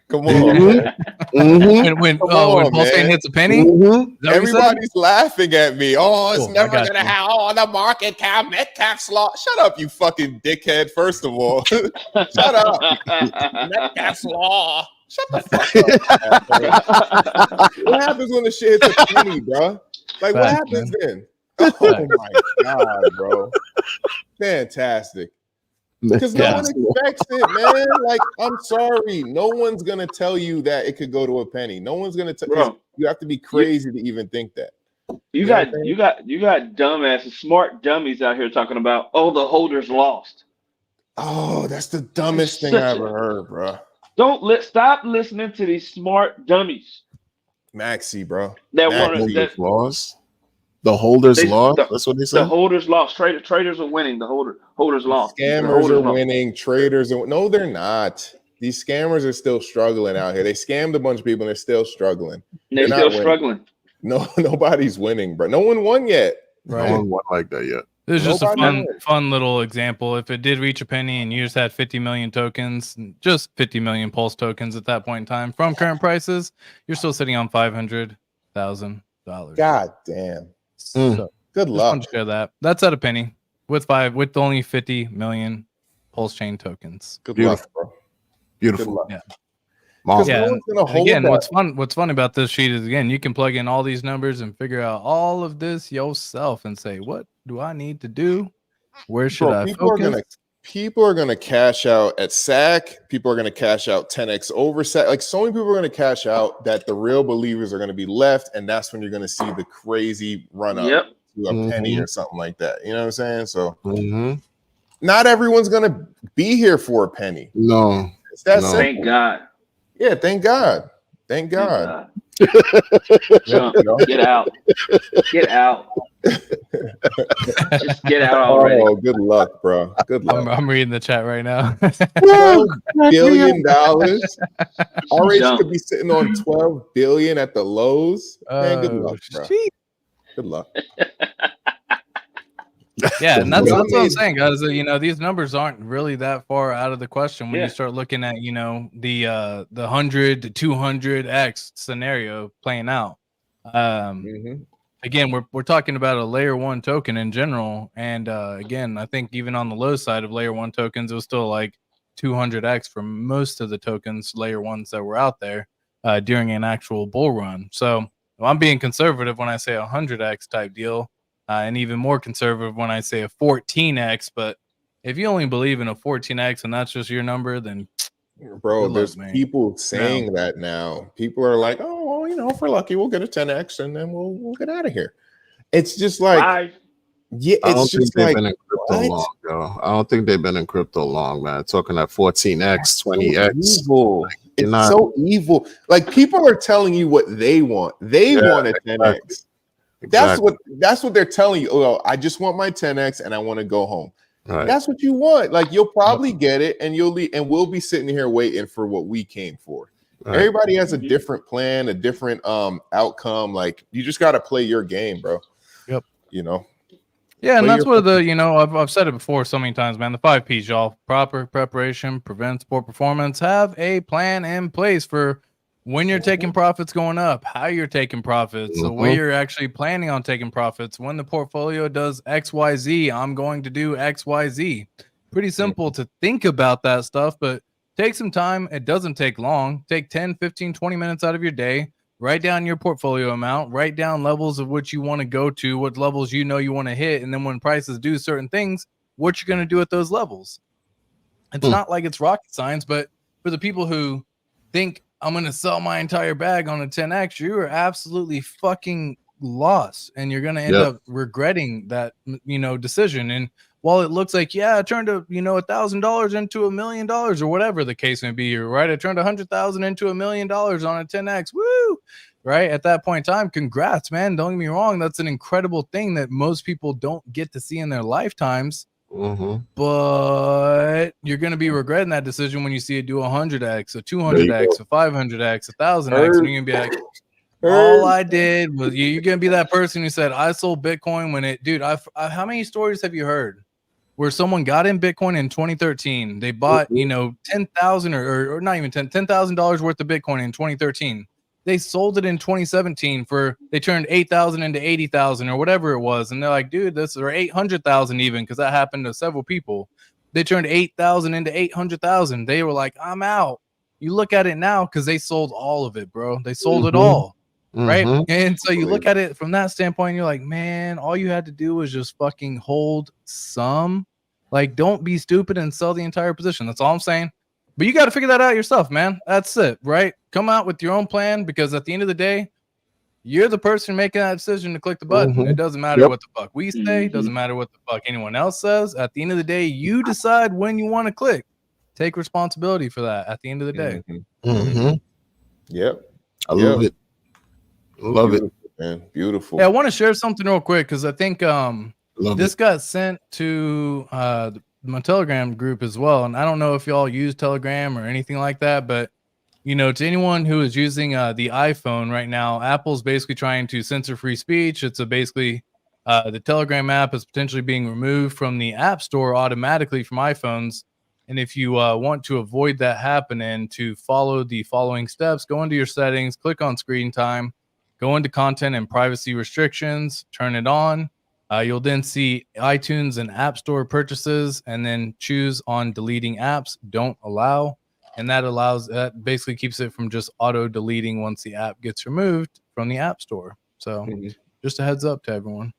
Speaker 3: Come on.
Speaker 5: When Pulsechain hits a penny,
Speaker 3: everybody's laughing at me. Oh, it's never going to have the market cap, net tax law. Shut up, you fucking dickhead, first of all. Shut up. Net tax law. Shut the fuck up. What happens when the shit hits a penny, bro? Like, what happens then? Oh, my God, bro. Fantastic. Because no one expects it, man. Like, I'm sorry. No one's going to tell you that it could go to a penny. No one's going to tell you. You have to be crazy to even think that.
Speaker 6: You got dumbasses, smart dummies out here talking about, oh, the holders lost.
Speaker 3: Oh, that's the dumbest thing I ever heard, bro.
Speaker 6: Stop listening to these smart dummies.
Speaker 3: Maxi, bro.
Speaker 7: That lost. The holders lost. That's what they said.
Speaker 6: The holders lost. Traders are winning. The holders lost.
Speaker 3: Scammers are winning. Traders are. No, they're not. These scammers are still struggling out here. They scammed a bunch of people and they're still struggling.
Speaker 6: They're still struggling.
Speaker 3: No, nobody's winning, bro. No one won yet.
Speaker 7: Right? No one won like that yet.
Speaker 5: This is just a fun little example. If it did reach a penny and you just had 50 million tokens, just 50 million Pulse tokens at that point in time from current prices, you're still sitting on $500,000.
Speaker 3: God damn.
Speaker 5: So,
Speaker 3: good luck.
Speaker 5: Just share that. That's at a penny with only 50 million Pulsechain tokens.
Speaker 3: Good luck, bro.
Speaker 7: Beautiful.
Speaker 3: Good luck.
Speaker 5: Yeah.
Speaker 3: No
Speaker 5: again, what's fun about this sheet is, again, you can plug in all these numbers and figure out all of this yourself and say, what do I need to do? Where should I focus?
Speaker 3: People are gonna cash out at SAC. People are gonna cash out 10x over SAC. Like, so many people are gonna cash out that the real believers are gonna be left, and that's when you're gonna see the crazy run up to a penny or something like that. You know what I'm saying? So not everyone's gonna be here for a penny.
Speaker 7: No,
Speaker 3: it's that simple.
Speaker 6: Thank God.
Speaker 3: Yeah, thank God. Thank God.
Speaker 6: Get out. Get out. Just get out already.
Speaker 3: Oh, good luck, bro. Good luck.
Speaker 5: I'm reading the chat right now.
Speaker 3: $12 billion. RH
Speaker 6: Dumb.
Speaker 3: could be sitting on 12 billion at the lows. Man, good luck, bro.
Speaker 5: Shit.
Speaker 3: Good luck.
Speaker 5: Yeah, and that's
Speaker 3: Y'all
Speaker 5: what I'm
Speaker 3: made-
Speaker 5: saying, guys. You know, these numbers aren't really that far out of the question when
Speaker 6: Yeah.
Speaker 5: you start looking at, you know, the 100 to 200x scenario playing out. Again, we're talking about a layer one token in general, and again, I think even on the low side of layer one tokens, it was still like 200x for most of the tokens, layer ones that were out there during an actual bull run. So I'm being conservative when I say 100x type deal. And even more conservative when I say a 14x. But if you only believe in a 14x and that's just your number, then
Speaker 3: bro,
Speaker 5: good
Speaker 3: there's
Speaker 5: luck, man.
Speaker 3: people saying that now. People are like, oh, well, you know, if we're lucky, we'll get a 10x and then we'll get out of here. It's just like,
Speaker 6: Bye.
Speaker 3: yeah,
Speaker 7: I don't
Speaker 3: it's
Speaker 7: think
Speaker 3: just
Speaker 7: they've
Speaker 3: like,
Speaker 7: been in crypto
Speaker 3: what?
Speaker 7: long, yo. I don't think they've been in crypto long, man. Talking at 14x, 20x.
Speaker 3: Evil. It's
Speaker 7: not-
Speaker 3: so evil. Like people are telling you what they want. They want a 10x. That's what they're telling you. Oh, I just want my 10x and I want to go home.
Speaker 7: Right.
Speaker 3: That's what you want. Like you'll probably get it, and we'll be sitting here waiting for what we came for.
Speaker 7: Right.
Speaker 3: Everybody has a different plan, a different outcome. Like you just got to play your game, bro.
Speaker 5: Yep.
Speaker 3: You know.
Speaker 5: Yeah, and
Speaker 3: Play
Speaker 5: that's
Speaker 3: your
Speaker 5: what the, you know, I've said it before so many times, man. The 5 P's, y'all. Proper preparation prevents poor performance. Have a plan in place for when you're taking profits going up, how you're taking profits, the way you're actually planning on taking profits. When the portfolio does XYZ, I'm going to do XYZ. Pretty simple to think about that stuff, but take some time. It doesn't take long. Take 10, 15, 20 minutes out of your day. Write down your portfolio amount. Write down levels of which you want to go to, what levels you know you want to hit. And then when prices do certain things, what you're going to do at those levels. It's not like it's rocket science, but for the people who think I'm going to sell my entire bag on a 10x, you are absolutely fucking lost. And you're going to end up regretting that, you know, decision. And while it looks like, yeah, I turned a, you know, $1,000 into $1 million or whatever the case may be, you're right. I turned 100,000 into $1 million on a 10x. Woo! Right at that point in time, congrats, man. Don't get me wrong. That's an incredible thing that most people don't get to see in their lifetimes. But you're going to be regretting that decision when you see it do 100x, a 200x, a 500x, 1,000x, and you're going to be like, all I did was you're going to be that person who said, I sold Bitcoin when it, dude, how many stories have you heard where someone got in Bitcoin in 2013? They bought, you know, 10,000 or not even $10,000 worth of Bitcoin in 2013. They sold it in 2017 they turned 8,000 into 80,000 or whatever it was. And they're like, dude, this is 800,000 even, because that happened to several people. They turned 8,000 into 800,000. They were like, I'm out. You look at it now because they sold all of it, bro. They sold it all. Right. And so you look at it from that standpoint, you're like, man, all you had to do was just fucking hold some. Like, don't be stupid and sell the entire position. That's all I'm saying. But you got to figure that out yourself, man. That's it, right? Come out with your own plan, because at the end of the day, you're the person making that decision to click the button. It doesn't matter what the fuck we say. It doesn't matter what the fuck anyone else says. At the end of the day, you decide when you want to click. Take responsibility for that at the end of the day.
Speaker 3: Yep.
Speaker 7: I love it. Love it,
Speaker 3: man. Beautiful.
Speaker 5: Yeah, I want to share something real quick because I think this
Speaker 7: it.
Speaker 5: got sent to my Telegram group as well. And I don't know if y'all use Telegram or anything like that, but you know, to anyone who is using the iPhone right now, Apple's basically trying to censor free speech. It's basically the Telegram app is potentially being removed from the App Store automatically from iPhones. And if you want to avoid that happening, to follow the following steps, go into your settings, click on screen time, go into content and privacy restrictions, turn it on. You'll then see iTunes and App Store purchases, and then choose on deleting apps, don't allow. And that basically keeps it from just auto deleting once the app gets removed from the App Store. So just a heads up to everyone.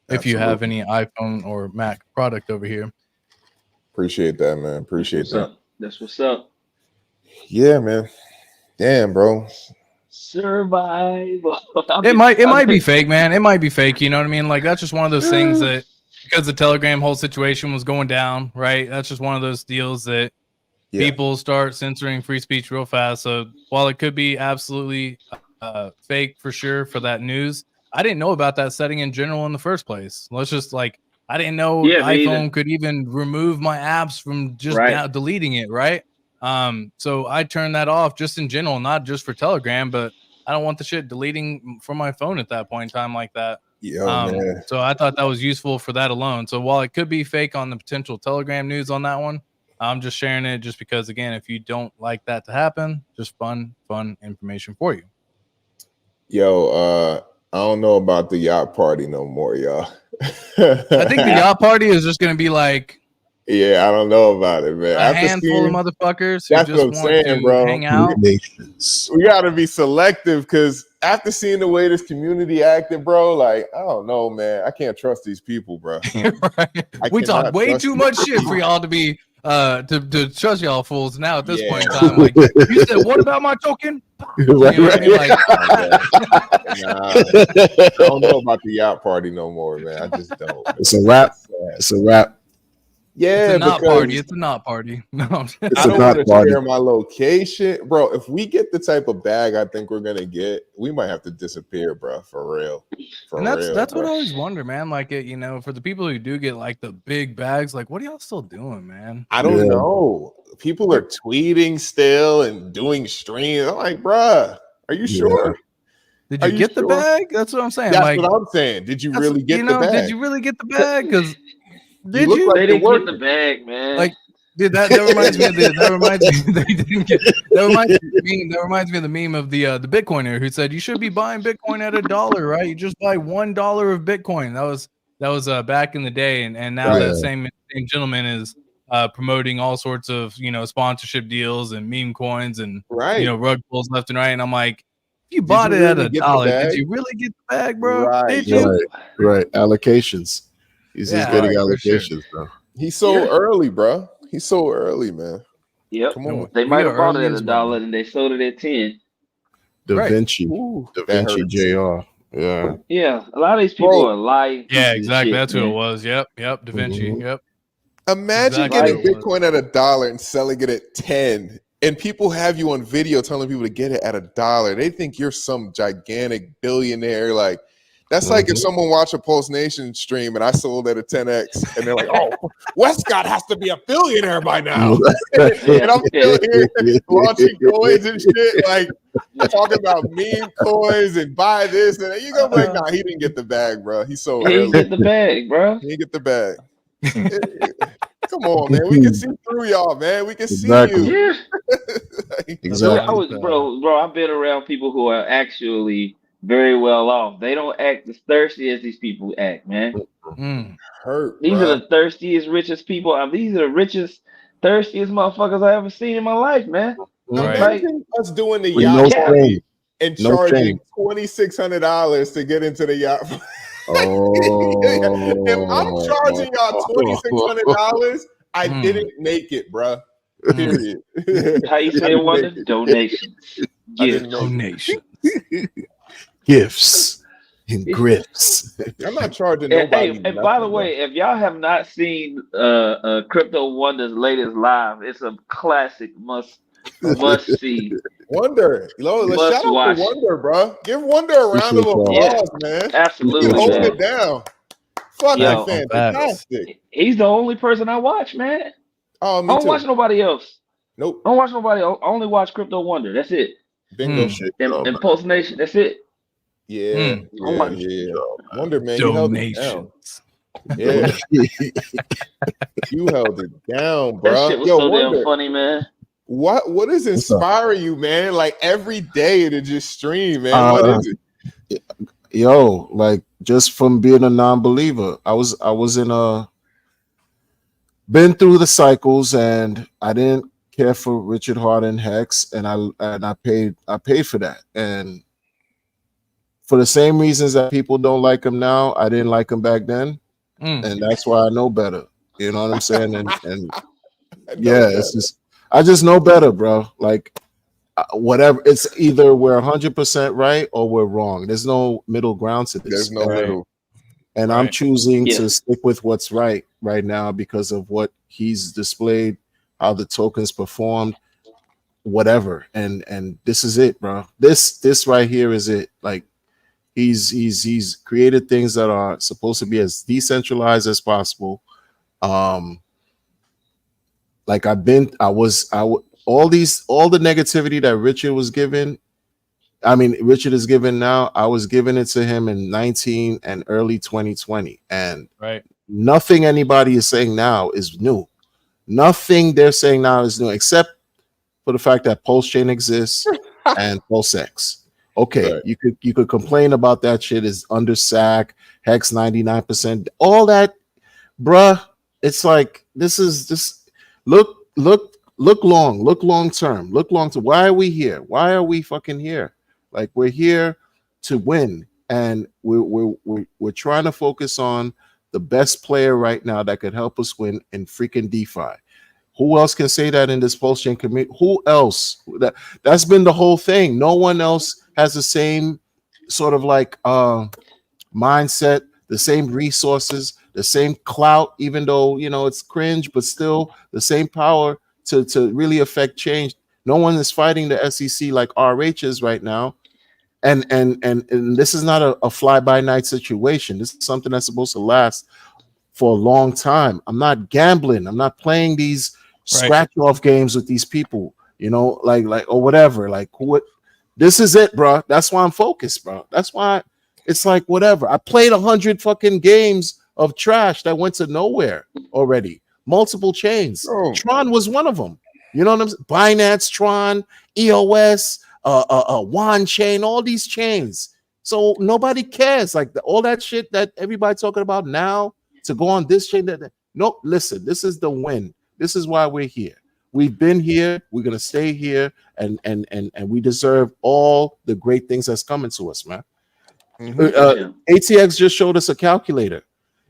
Speaker 5: If you have any iPhone or Mac product over here.
Speaker 3: Appreciate that, man. Appreciate that.
Speaker 6: That's what's up.
Speaker 3: Yeah, man. Damn, bro.
Speaker 6: Survival.
Speaker 5: It might be fake, man. It might be fake. You know what I mean? Like, that's just one of those things that, because the Telegram whole situation was going down, right? That's just one of those deals that people start censoring free speech real fast. So while it could be absolutely fake for sure for that news, I didn't know about that setting in general in the first place. Let's just like, I didn't know
Speaker 6: Yeah, me
Speaker 5: iPhone
Speaker 6: either.
Speaker 5: could even remove my apps from just deleting it, right? So I turned that off just in general, not just for Telegram, but I don't want the shit deleting from my phone at that point in time like that.
Speaker 3: Man.
Speaker 5: So I thought that was useful for that alone. So while it could be fake on the potential Telegram news on that one, I'm just sharing it just because, again, if you don't like that to happen, just fun information for you.
Speaker 3: Yo, I don't know about the yacht party no more, y'all.
Speaker 5: I think the yacht party is just going to be like,
Speaker 3: yeah, I don't know about it, man.
Speaker 5: A handful of motherfuckers who just want to hang out.
Speaker 3: We got to be selective because after seeing the way this community acted, bro, like, I don't know, man. I can't trust these people, bro.
Speaker 5: Right. We talk way too much shit for y'all to be to trust y'all fools now at this point in time. Like, you said, what about my token? You know what I mean? Like,
Speaker 3: I don't know about the yacht party no more, man. I just don't.
Speaker 7: It's a wrap. It's a wrap.
Speaker 3: Yeah,
Speaker 5: it's a not party. It's a not party. No,
Speaker 3: I don't want to share my location, bro. If we get the type of bag I think we're gonna get, we might have to disappear, bro. For real.
Speaker 5: That's what I always wonder, man. Like, you know, for the people who do get like the big bags, like, what are y'all still doing, man?
Speaker 3: I don't know. People are tweeting still and doing streams. I'm like, bro, are you sure?
Speaker 5: Did you get the bag? That's what I'm saying.
Speaker 3: That's
Speaker 5: like,
Speaker 3: what I'm saying. Did you really get the bag?
Speaker 5: Did you really get the bag? Because
Speaker 6: they didn't get the bag, man.
Speaker 5: Like, dude, that reminds me of that reminds me of the meme of the Bitcoiner who said you should be buying Bitcoin at $1, right? You just buy $1 of Bitcoin. That was back in the day, and now that same gentleman is promoting all sorts of, you know, sponsorship deals and meme coins and you know, rug pulls left and right. And I'm like, if you bought it at $1, did you really get the bag, bro?
Speaker 3: Right,
Speaker 5: did you?
Speaker 7: Right. Allocations. He's just getting allocations, bro.
Speaker 3: He's so early, bro. He's so early, man.
Speaker 6: Yep.
Speaker 3: Come on.
Speaker 6: They might have bought it at $1 and they sold it at 10.
Speaker 7: Da Vinci JR. Yeah.
Speaker 6: Yeah. A lot of these people are lying.
Speaker 5: Yeah, exactly. That's who it was. Yep. Da Vinci. Yep.
Speaker 3: Imagine getting Bitcoin at $1 and selling it at 10. And people have you on video telling people to get it at $1. They think you're some gigantic billionaire. Like, that's like if someone watched a PulseNation stream and I sold at a 10x and they're like, oh, Westcott has to be a billionaire by now. And I'm still here launching coins and shit, like talking about meme coins and buy this. And you go like, nah, he didn't get the bag, bro. He's so early.
Speaker 6: He didn't get the bag, bro.
Speaker 3: He didn't get the bag. Come on, man. We can see through y'all, man. We can see you.
Speaker 7: Exactly.
Speaker 6: Bro, I've been around people who are actually very well off. They don't act as thirsty as these people act, man. These are the thirstiest, richest people. These are the richest, thirstiest motherfuckers I ever seen in my life, man.
Speaker 3: Imagine us doing the yacht party and charging $2,600 to get into the yacht. If I'm charging y'all $2,600, I didn't make it, bro. Period.
Speaker 6: How you say it, Wonder? Donations.
Speaker 5: Donations.
Speaker 7: Gifts and grifts.
Speaker 3: I'm not charging nobody.
Speaker 6: And by the way, if y'all have not seen Crypto Wonder's latest live, it's a classic must see.
Speaker 3: Wonder, shout out to Wonder, bro. Give Wonder a round of applause, man.
Speaker 6: Absolutely,
Speaker 3: holding it down. Fucking fantastic.
Speaker 6: He's the only person I watch, man.
Speaker 3: Oh, me
Speaker 6: I don't
Speaker 3: too.
Speaker 6: watch nobody else.
Speaker 3: Nope.
Speaker 6: I don't watch nobody else. I only watch Crypto Wonder. That's it.
Speaker 3: Bingo shit.
Speaker 6: And PulseNation. That's it.
Speaker 3: Yeah. Wonder, man, you held it down. Yeah. You held it down, bro.
Speaker 6: That shit was so damn funny, man.
Speaker 3: What is inspiring you, man? Like every day to just stream, man. What is it?
Speaker 7: Yo, like just from being a non-believer, I was in been through the cycles, and I didn't care for Richard Hart and Hex, and I paid for that, and for the same reasons that people don't like him now, I didn't like him back then, and that's why I know better. You know what I'm saying? And yeah, it's just I just know better, bro. Like whatever, it's either we're 100% right or we're wrong. There's no middle ground to this.
Speaker 3: There's no middle.
Speaker 7: And I'm choosing to stick with what's right now because of what he's displayed, how the tokens performed, whatever. And this is it, bro. This right here is it. Like He's created things that are supposed to be as decentralized as possible. Like all the negativity that Richard was given. I mean, Richard is given now. I was giving it to him in 19 and early 2020, and nothing anybody is saying now is new. Nothing they're saying now is new, except for the fact that Pulsechain exists and Pulsex. Okay, you could complain about that shit is under SAC, HEX 99%, all that, bruh. It's like this is just look long term. Why are we here? Why are we fucking here? Like, we're here to win, and we're trying to focus on the best player right now that could help us win in freaking DeFi. Who else can say that in this Pulsechain community? Who else? That's been the whole thing. No one else has the same sort of like mindset, the same resources, the same clout, even though, you know, it's cringe, but still the same power to really affect change. No one is fighting the SEC like RH is right now. And this is not a fly-by-night situation. This is something that's supposed to last for a long time. I'm not gambling. I'm not playing these scratch-off games with these people, you know, like or whatever. Like, what? This is it, bro. That's why I'm focused, bro. That's why it's like whatever. I played 100 fucking games of trash that went to nowhere already. Multiple chains. Tron was one of them. You know what I'm saying? Binance, Tron, EOS, One Chain, all these chains. So nobody cares. Like all that shit that everybody talking about now to go on this chain. No, listen, this is the win. This is why we're here. We've been here. We're gonna stay here, and we deserve all the great things that's coming to us, man. ATX just showed us a calculator.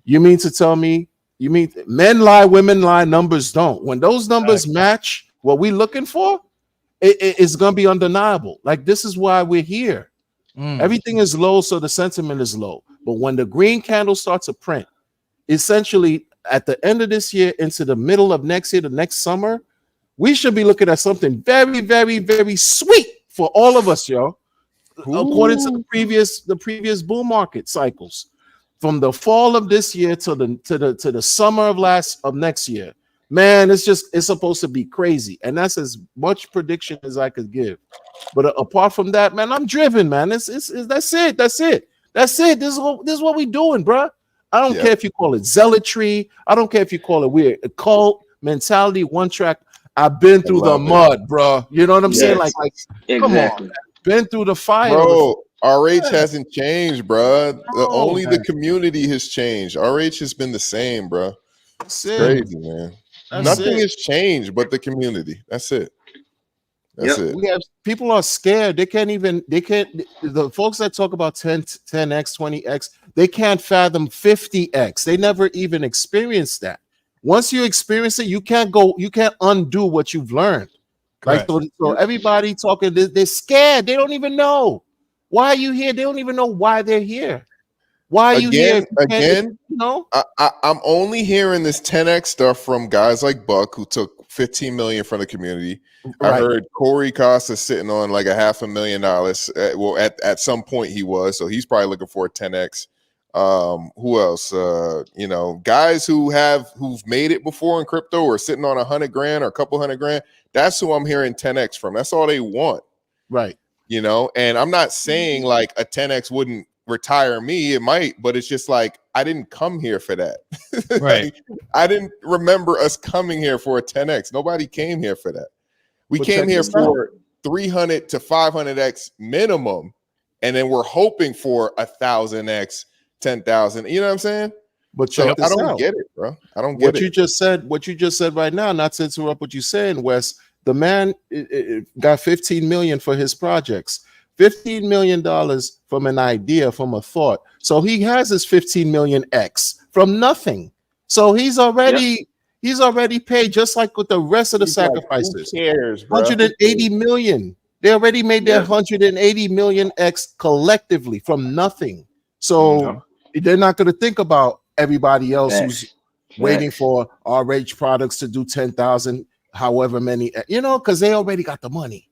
Speaker 7: You mean to tell me? You mean men lie, women lie, numbers don't? When those numbers match what we're looking for, it's gonna be undeniable. Like, this is why we're here. Everything is low, so the sentiment is low. But when the green candle starts to print, essentially at the end of this year into the middle of next year, the next summer, we should be looking at something very, very, very sweet for all of us, yo. According to the previous bull market cycles, from the fall of this year to the summer of next year, man, it's supposed to be crazy, and that's as much prediction as I could give. But apart from that, man, I'm driven, man. That's it. This is what we doing, bro. I don't care if you call it zealotry. I don't care if you call it weird cult mentality, one track. I've been through the mud, bro. You know what I'm saying? Like exactly. Come on, man. Been through the fire,
Speaker 3: bro. RH hasn't changed, bro. Only the community has changed. RH has been the same, bro. It's crazy, man. Nothing has changed but the community. That's it. That's it.
Speaker 7: We have people are scared. They can't. The folks that talk about 10x, 20x, they can't fathom 50x. They never even experienced that. Once you experience it, you can't undo what you've learned. Like, so everybody talking, they're scared. They don't even know. Why are you here? They don't even know why they're here. Why are you here?
Speaker 3: Again, no. I'm only hearing this 10x stuff from guys like Buck, who took 15 million from the community. I heard Corey Costa sitting on like $500,000. Well, at some point he was, so he's probably looking for a 10x. Who else? Guys who've made it before in crypto or sitting on $100,000 or a couple $100,000. That's who I'm hearing 10x from. That's all they want,
Speaker 7: right?
Speaker 3: And I'm not saying like a 10x wouldn't retire me. It might, but it's just like I didn't come here for that. Right? I didn't remember us coming here for a 10x. Nobody came here for that. We came here for 300 to 500x minimum, and then we're hoping for 1,000x. 10,000. You know what I'm saying?
Speaker 7: But
Speaker 3: so I don't get it, bro. I don't get
Speaker 7: what you just said. What you just said right now. Not to interrupt what you're saying, Wes. The man got 15 million for his projects. $15 million from an idea, from a thought. So he has his 15 million X from nothing. So he's already paid, just like with the rest of the sacrifices.
Speaker 3: Like, who cares, bro?
Speaker 7: 180 million. They already made their 180 million X collectively from nothing. So they're not going to think about everybody else who's waiting for RH products to do 10,000, however many, because they already got the money.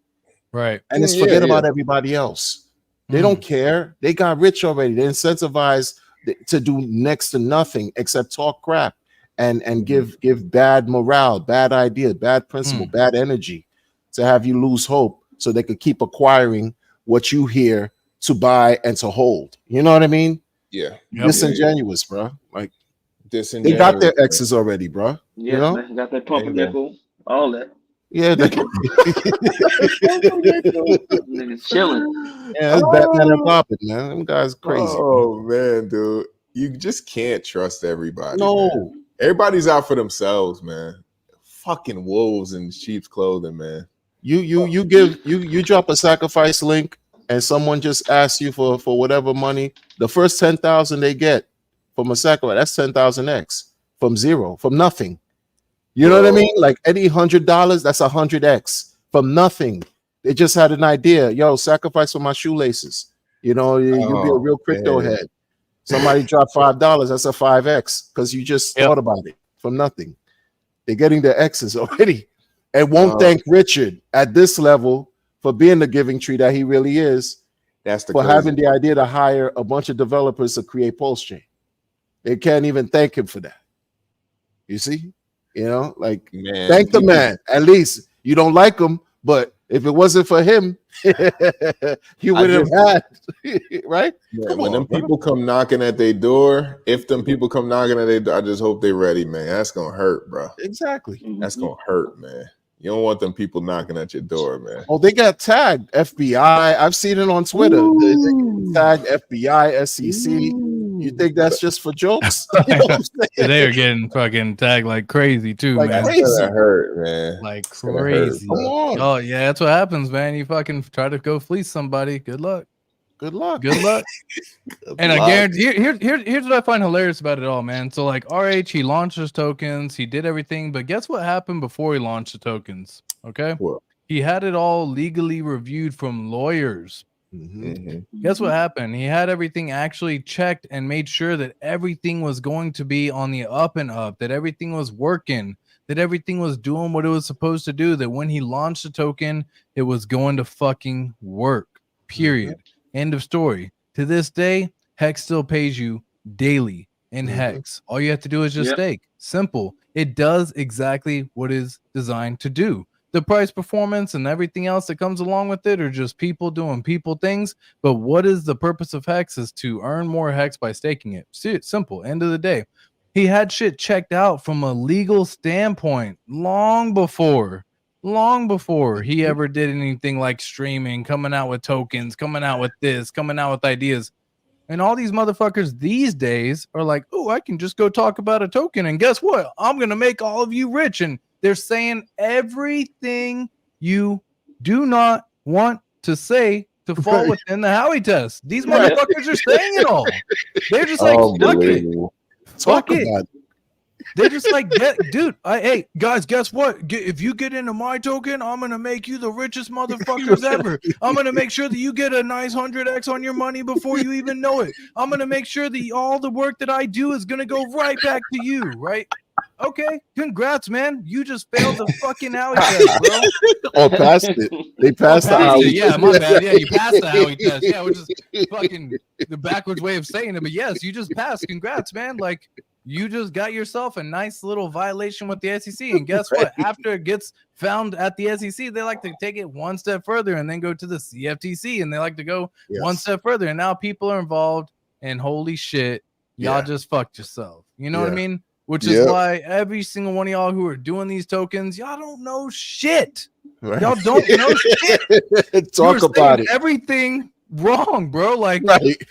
Speaker 5: Right.
Speaker 7: And it's forget about everybody else. They don't care. They got rich already. They incentivized to do next to nothing except talk crap and give bad morale, bad idea, bad principle, bad energy to have you lose hope so they could keep acquiring what you hear to buy and to hold. You know what I mean?
Speaker 3: Yeah.
Speaker 7: Disingenuous, bro. Like
Speaker 3: disingenuous.
Speaker 7: They got their X's already, bro.
Speaker 6: Yeah,
Speaker 7: you know?
Speaker 6: they got that pump nickel, all that.
Speaker 7: Yeah,
Speaker 6: niggas chilling.
Speaker 7: Yeah, that's Batman and Robin, man. Them guys crazy.
Speaker 3: Oh man, dude, you just can't trust everybody.
Speaker 7: No,
Speaker 3: man. Everybody's out for themselves, man. Fucking wolves in sheep's clothing, man.
Speaker 7: You drop a sacrifice link and someone just asks you for whatever money. The first 10,000 they get from a sacrifice, that's 10,000x from zero, from nothing. You know what I mean? Like any $100, that's 100x from nothing. They just had an idea. Yo, sacrifice for my shoelaces. You know, you'll be a real crypto head. Somebody dropped $5, that's a 5x because you just thought about it from nothing. They're getting their X's already and won't thank Richard at this level for being the giving tree that he really is.
Speaker 3: That's the
Speaker 7: for having the idea to hire a bunch of developers to create Pulsechain. They can't even thank him for that. You see? You know, like, man, thank the man. At least you don't like him, but if it wasn't for him, you would have had, right?
Speaker 3: Yeah, when them people come knocking at their door, if them people come knocking at their door, I just hope they're ready, man. That's gonna hurt, bro.
Speaker 7: Exactly.
Speaker 3: That's gonna hurt, man. You don't want them people knocking at your door, man.
Speaker 7: Oh, they got tagged FBI. I've seen it on Twitter. They tagged FBI, SEC. You think that's just for jokes? You know
Speaker 5: they are getting fucking tagged like crazy too,
Speaker 3: like
Speaker 5: man.
Speaker 3: Crazy. That's gonna hurt, man.
Speaker 5: Like crazy.
Speaker 7: Come on.
Speaker 5: Oh yeah, that's what happens, man. You fucking try to go fleece somebody. Good luck.
Speaker 7: Good luck.
Speaker 5: Good luck. And I guarantee here's what I find hilarious about it all, man. So like RH, he launched his tokens, he did everything, but guess what happened before he launched the tokens? Okay.
Speaker 3: What?
Speaker 5: He had it all legally reviewed from lawyers. Guess what happened? He had everything actually checked and made sure that everything was going to be on the up and up, that everything was working, that everything was doing what it was supposed to do, that when he launched the token, it was going to fucking work. Period. End of story. To this day, HEX still pays you daily in HEX. All you have to do is just stake. Simple. It does exactly what is designed to do. The price performance and everything else that comes along with it are just people doing people things. But what is the purpose of HEX is to earn more HEX by staking it. See, it's simple. End of the day. He had shit checked out from a legal standpoint long before he ever did anything like streaming, coming out with tokens, coming out with this, coming out with ideas. And all these motherfuckers these days are like, oh, I can just go talk about a token. And guess what? I'm going to make all of you rich. And they're saying everything you do not want to say to fall within the Howey test. These motherfuckers are saying it all. They're just like, fuck it. Fuck it. They're just like, dude, hey, guys, guess what? If you get into my token, I'm going to make you the richest motherfuckers ever. I'm going to make sure that you get a nice 100x on your money before you even know it. I'm going to make sure that all the work that I do is going to go right back to you, right? Okay, congrats, man. You just failed the fucking Howey test, bro.
Speaker 7: Or passed it. They passed the Howey test.
Speaker 5: Yeah, my bad. Yeah, you passed the Howey test. Yeah, which is fucking the backwards way of saying it. But yes, you just passed. Congrats, man. Like, you just got yourself a nice little violation with the SEC. And guess what? After it gets found at the SEC, they like to take it one step further and then go to the CFTC. And they like to go one step further. And now people are involved. And holy shit, y'all just fucked yourself. You know what I mean? Which is why every single one of y'all who are doing these tokens, y'all don't know shit. Right. Y'all don't know shit.
Speaker 7: Talk about it.
Speaker 5: Everything wrong, bro. Like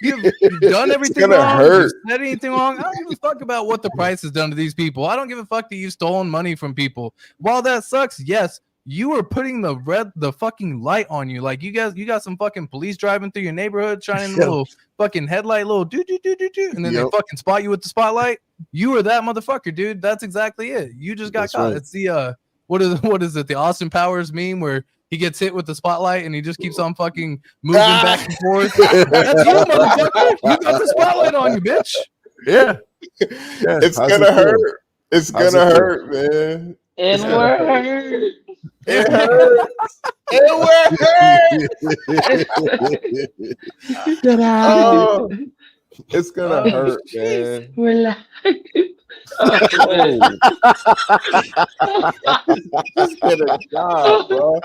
Speaker 5: you've done everything wrong. You said anything wrong. I don't give a fuck about what the price has done to these people. I don't give a fuck that you've stolen money from people. While that sucks, yes, you are putting the fucking light on you. Like you got some fucking police driving through your neighborhood, shining a little fucking headlight, little do, and then they fucking spot you with the spotlight. You are that motherfucker, dude. That's exactly it. You just got caught. Right. It's the what is it? The Austin Powers meme where he gets hit with the spotlight and he just keeps on fucking moving back and forth. That's you, motherfucker. You got the spotlight on you, bitch.
Speaker 3: Yeah. It's gonna hurt. It's gonna hurt, man.
Speaker 6: It hurts.
Speaker 3: It hurts. It
Speaker 7: Get out.
Speaker 3: Oh, it's gonna hurt, man.
Speaker 6: Relax.
Speaker 3: Oh. Just get a job, bro.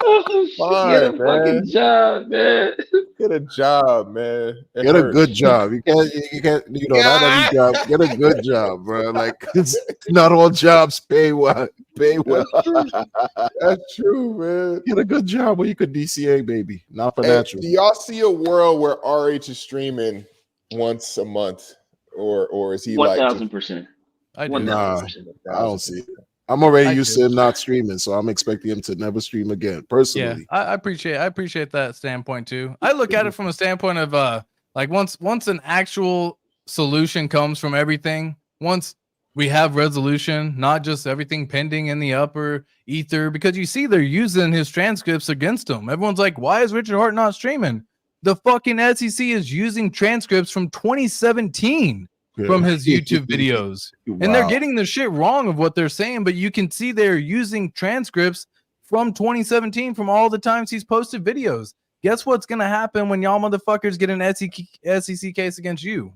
Speaker 6: Get a fucking job, man.
Speaker 3: Get a job, man.
Speaker 7: Get a good job. You can't, not every job. Get a good job, bro. Like, it's not all jobs pay well.
Speaker 3: That's true, man.
Speaker 7: Get a good job where you could DCA, baby. Not financial.
Speaker 3: Do y'all see a world where RH is streaming once a month, or is he
Speaker 6: 1,000%?
Speaker 5: I do.
Speaker 7: Nah, I don't see it. I'm already used to him not streaming, so I'm expecting him to never stream again. Personally,
Speaker 5: yeah, I appreciate that standpoint too. I look at it from a standpoint of like once an actual solution comes from everything, once we have resolution, not just everything pending in the upper ether, because you see they're using his transcripts against him. Everyone's like, why is Richard Hart not streaming? The fucking SEC is using transcripts from 2017 from his YouTube videos.
Speaker 7: Wow.
Speaker 5: And they're getting the shit wrong of what they're saying, but you can see they're using transcripts from 2017 from all the times he's posted videos. Guess what's going to happen when y'all motherfuckers get an SEC case against you?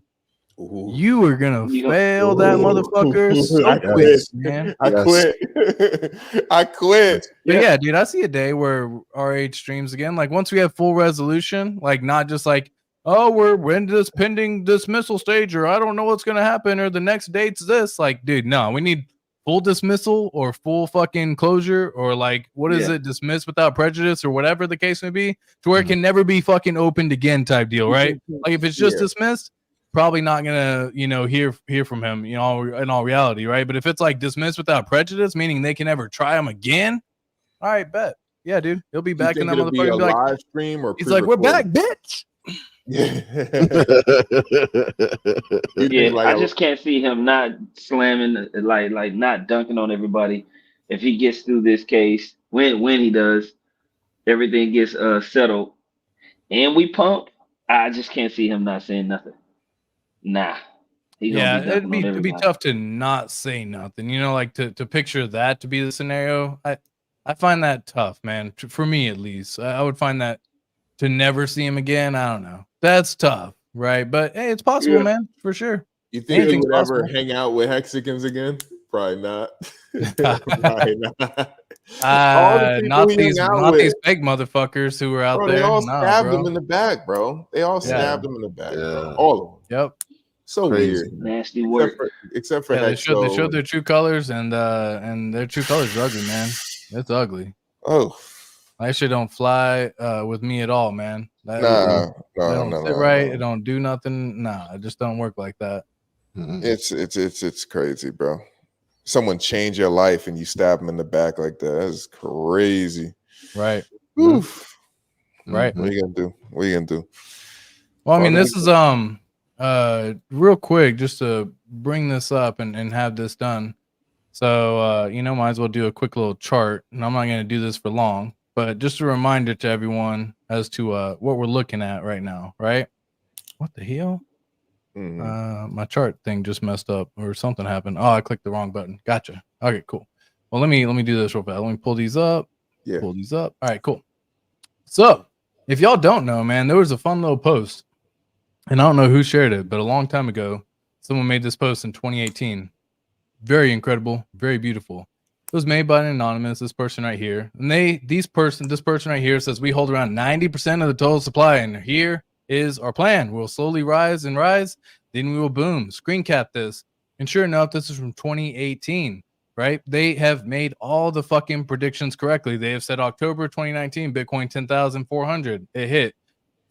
Speaker 5: Ooh. You are going to fail that motherfucker so quick, man.
Speaker 3: I quit. I quit.
Speaker 5: But yeah, dude, I see a day where RH streams again. Like once we have full resolution, like not just like, oh, we're in this pending dismissal stage, or I don't know what's gonna happen, or the next date's this. Like, dude, no, we need full dismissal or full fucking closure, or like, what is it, dismissed without prejudice, or whatever the case may be, to where it can never be fucking opened again type deal, right? Like if it's just dismissed, probably not gonna, hear from him, in all reality, right? But if it's like dismissed without prejudice, meaning they can never try him again, all right, bet. Yeah, dude, he'll be back in that motherfucker.
Speaker 3: Be a live stream or
Speaker 5: he's like, we're back, bitch.
Speaker 6: Yeah, I just can't see him not slamming, like not dunking on everybody. If he gets through this case, when he does, everything gets settled, and we pump. I just can't see him not saying nothing. Nah.
Speaker 5: It'd be tough to not say nothing. Like to picture that to be the scenario. I find that tough, man. For me, at least, I would find that to never see him again. I don't know. That's tough, right? But hey, it's possible, man, for sure.
Speaker 3: You think he would ever hang out with Hexicans again? Probably not. Probably not.
Speaker 5: Not these fake motherfuckers who were out there.
Speaker 3: They all stabbed him in the back, bro. They all stabbed him in the back. Bro. All of them.
Speaker 5: Yep.
Speaker 3: So weird.
Speaker 6: Nasty work.
Speaker 3: Except for
Speaker 5: they showed their true colors, and their true colors are ugly, man. It's ugly.
Speaker 3: Oh.
Speaker 5: That shit don't fly with me at all, man. It don't do nothing. Nah, it just don't work like that.
Speaker 3: It's crazy, bro. Someone change your life and you stab them in the back like that. That's crazy.
Speaker 5: Right.
Speaker 3: Oof.
Speaker 5: Right.
Speaker 3: What are you gonna do?
Speaker 5: Well, I mean, this is real quick, just to bring this up and have this done. So might as well do a quick little chart. And I'm not gonna do this for long. But just a reminder to everyone as to what we're looking at right now, right? What the hell? My chart thing just messed up or something happened. Oh, I clicked the wrong button. Gotcha. Okay, cool. Well, let me do this real fast. Let me pull these up.
Speaker 3: Yeah.
Speaker 5: Pull these up. All right, cool. So if y'all don't know, man, there was a fun little post, and I don't know who shared it, but a long time ago, someone made this post in 2018. Very incredible, very beautiful. It was made by an anonymous, this person right here. And this person right here says, we hold around 90% of the total supply. And here is our plan. We'll slowly rise, then we will boom. Screen cap this. And sure enough, this is from 2018, right? They have made all the fucking predictions correctly. They have said October 2019, Bitcoin 10,400. It hit.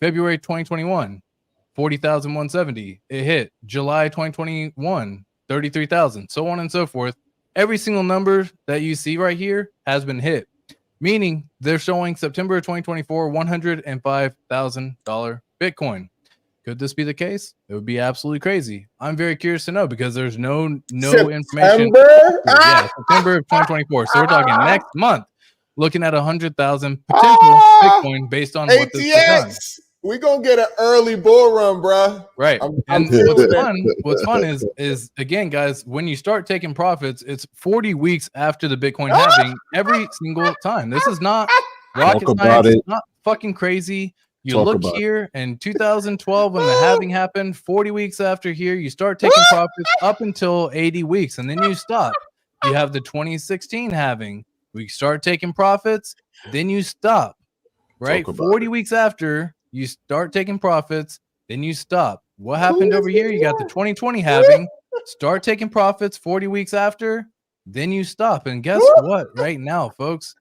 Speaker 5: February 2021, 40,170. It hit. July 2021, 33,000. So on and so forth. Every single number that you see right here has been hit, meaning they're showing September 2024 $105,000 Bitcoin. Could this be the case? It would be absolutely crazy. I'm very curious to know because there's no information. September of 2024. So we're talking next month, looking at 100,000 potential Bitcoin based on what this has done.
Speaker 3: We're gonna get an early bull run, bro.
Speaker 5: Right. What's fun is again, guys, when you start taking profits, it's 40 weeks after the Bitcoin halving every single time. This is not rocket science. It's not fucking crazy. You
Speaker 7: Talk
Speaker 5: look
Speaker 7: about it.
Speaker 5: here in 2012 when the halving happened, 40 weeks after here, you start taking profits up until 80 weeks, and then you stop. You have the 2016 halving. We start taking profits, then you stop. Right? 40 weeks after, you start taking profits, then you stop. What happened over here? You got the 2020 halving, start taking profits 40 weeks after, then you stop. And guess what? Right now, folks,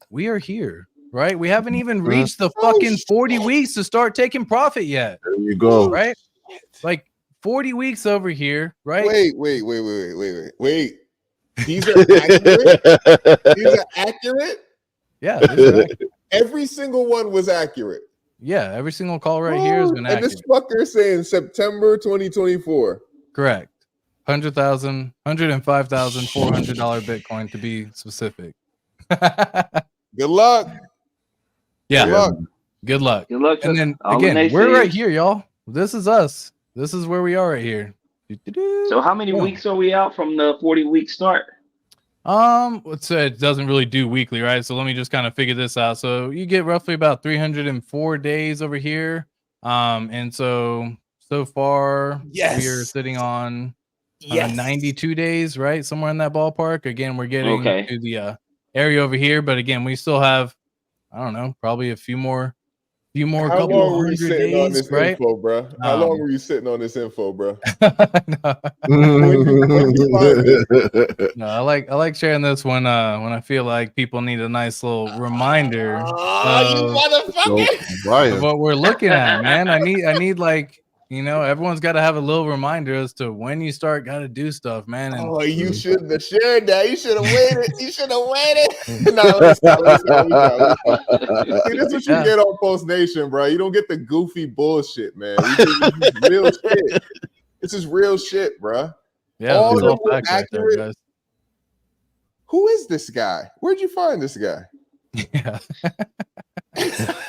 Speaker 5: we are here. Right? We haven't even reached the fucking 40 weeks to start taking profit yet.
Speaker 7: There you go.
Speaker 5: Right? Like 40 weeks over here, right?
Speaker 3: Wait. These are accurate? These are accurate?
Speaker 5: Yeah, these are accurate.
Speaker 3: Every single one was accurate.
Speaker 5: Yeah, every single call right here has been accurate.
Speaker 3: And this fucker saying September 2024.
Speaker 5: Correct. $105,400 Bitcoin to be specific.
Speaker 3: Good luck.
Speaker 5: Yeah.
Speaker 3: Good luck.
Speaker 5: Good luck.
Speaker 6: Good luck.
Speaker 5: And then again, we're right here, y'all. This is us. This is where we are right here.
Speaker 6: So how many weeks are we out from the 40-week start?
Speaker 5: Let's say it doesn't really do weekly, right? So let me just kind of figure this out. So you get roughly about 304 days over here. And so far we are sitting on 92 days, right? Somewhere in that ballpark. Again, we're getting to the area over here, but again, we still have, I don't know, probably a few more
Speaker 3: How
Speaker 5: couple
Speaker 3: long were you
Speaker 5: hundred
Speaker 3: sitting
Speaker 5: days,
Speaker 3: on this
Speaker 5: right?
Speaker 3: info, bro? How long were you sitting on this info, bro?
Speaker 5: No, I like sharing this when I feel like people need a nice little reminder of what we're looking at, man. I need like, you know, everyone's got to have a little reminder as to when you got to do stuff, man. And
Speaker 3: you shouldn't have shared that. You should have waited. You should have waited. No, let me stop. See, this is what you get on PulseNation, bro. You don't get the goofy bullshit, man. This is real shit. This is real shit, bro.
Speaker 5: Yeah,
Speaker 3: all
Speaker 5: all
Speaker 3: facts accurate. Right, who is this guy? Where'd you find this guy?
Speaker 5: Yeah.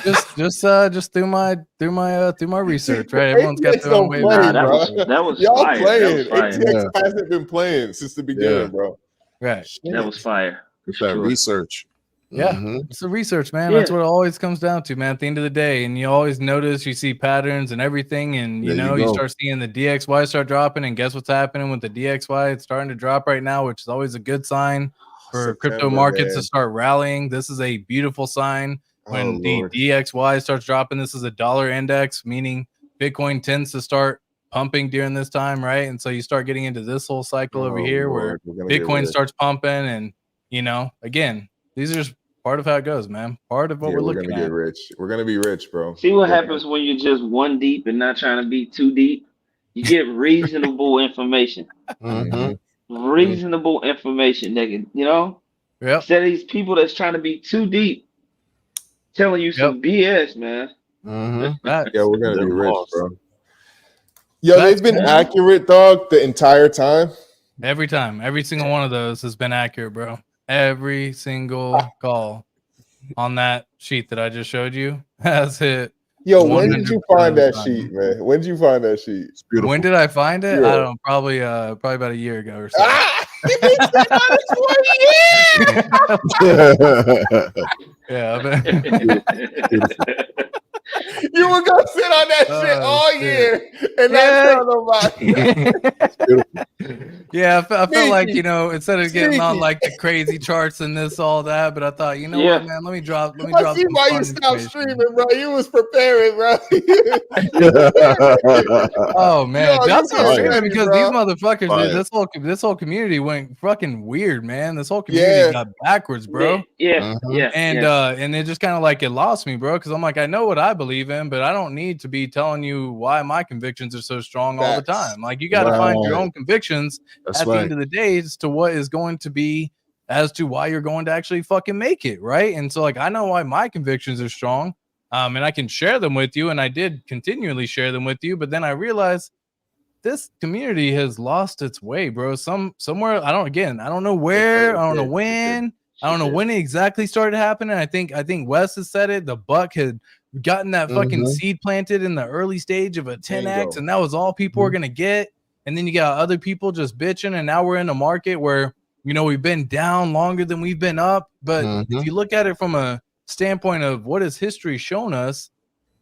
Speaker 5: just through my research, right? Everyone's got their own way.
Speaker 6: That was
Speaker 3: y'all
Speaker 6: fire.
Speaker 3: playing.
Speaker 6: That was
Speaker 3: HEX hasn't been playing since the beginning, bro.
Speaker 5: Right.
Speaker 6: That was fire.
Speaker 7: It's that research.
Speaker 5: Yeah, it's the research, man. That's what it always comes down to, man. At the end of the day, and you always notice, you see patterns and everything, and you start seeing the DXY start dropping, and guess what's happening with the DXY? It's starting to drop right now, which is always a good sign for crypto markets to start rallying. This is a beautiful sign. When the DXY starts dropping, this is a dollar index, meaning Bitcoin tends to start pumping during this time, right? And so you start getting into this whole cycle over here where Bitcoin starts pumping, and you know, again, these are just part of how it goes, man. Part of what we're looking at.
Speaker 3: Get rich. We're gonna be rich, bro.
Speaker 6: See what happens when you're just one deep and not trying to be too deep. You get reasonable information. Reasonable information, nigga. You know, instead of these people that's trying to be too deep, telling you some BS, man.
Speaker 3: Yeah, we're gonna be rich, bro. Yo, they've been accurate, dog, the entire time.
Speaker 5: Every time, every single one of those has been accurate, bro. Every single call on that sheet that I just showed you has hit.
Speaker 3: Yo, when did you find that sheet, man? When did you find that sheet? It's beautiful.
Speaker 5: When did I find it? I don't know, probably about a year ago or so. Yeah,
Speaker 3: you were gonna sit on that shit all year and not tell nobody.
Speaker 5: Yeah, I felt like, you know, instead of getting on like the crazy charts and this, all that, but I thought, you know what, man, let me drop.
Speaker 3: I see why you stopped streaming, bro. You was preparing, bro.
Speaker 5: Oh man, that's streaming because these motherfuckers, dude, this whole community went fucking weird, man. This whole community got backwards, bro. And it just kind of like it lost me, bro, because I'm like, I know what I believe in, but I don't need to be telling you why my convictions are so strong all the time. Like, you got to find your own convictions at the end of the day as to what is going to be, as to why you're going to actually fucking make it, right? And so, like, I know why my convictions are strong, and I can share them with you, and I did continually share them with you, but then I realized this community has lost its way, bro. Somewhere, I don't know where, I don't know when. I don't know when it exactly started happening. I think Wes has said it. The buck had gotten that fucking seed planted in the early stage of a 10x, and that was all people were gonna get. And then you got other people just bitching, and now we're in a market where, you know, we've been down longer than we've been up. But if you look at it from a standpoint of what has history shown us,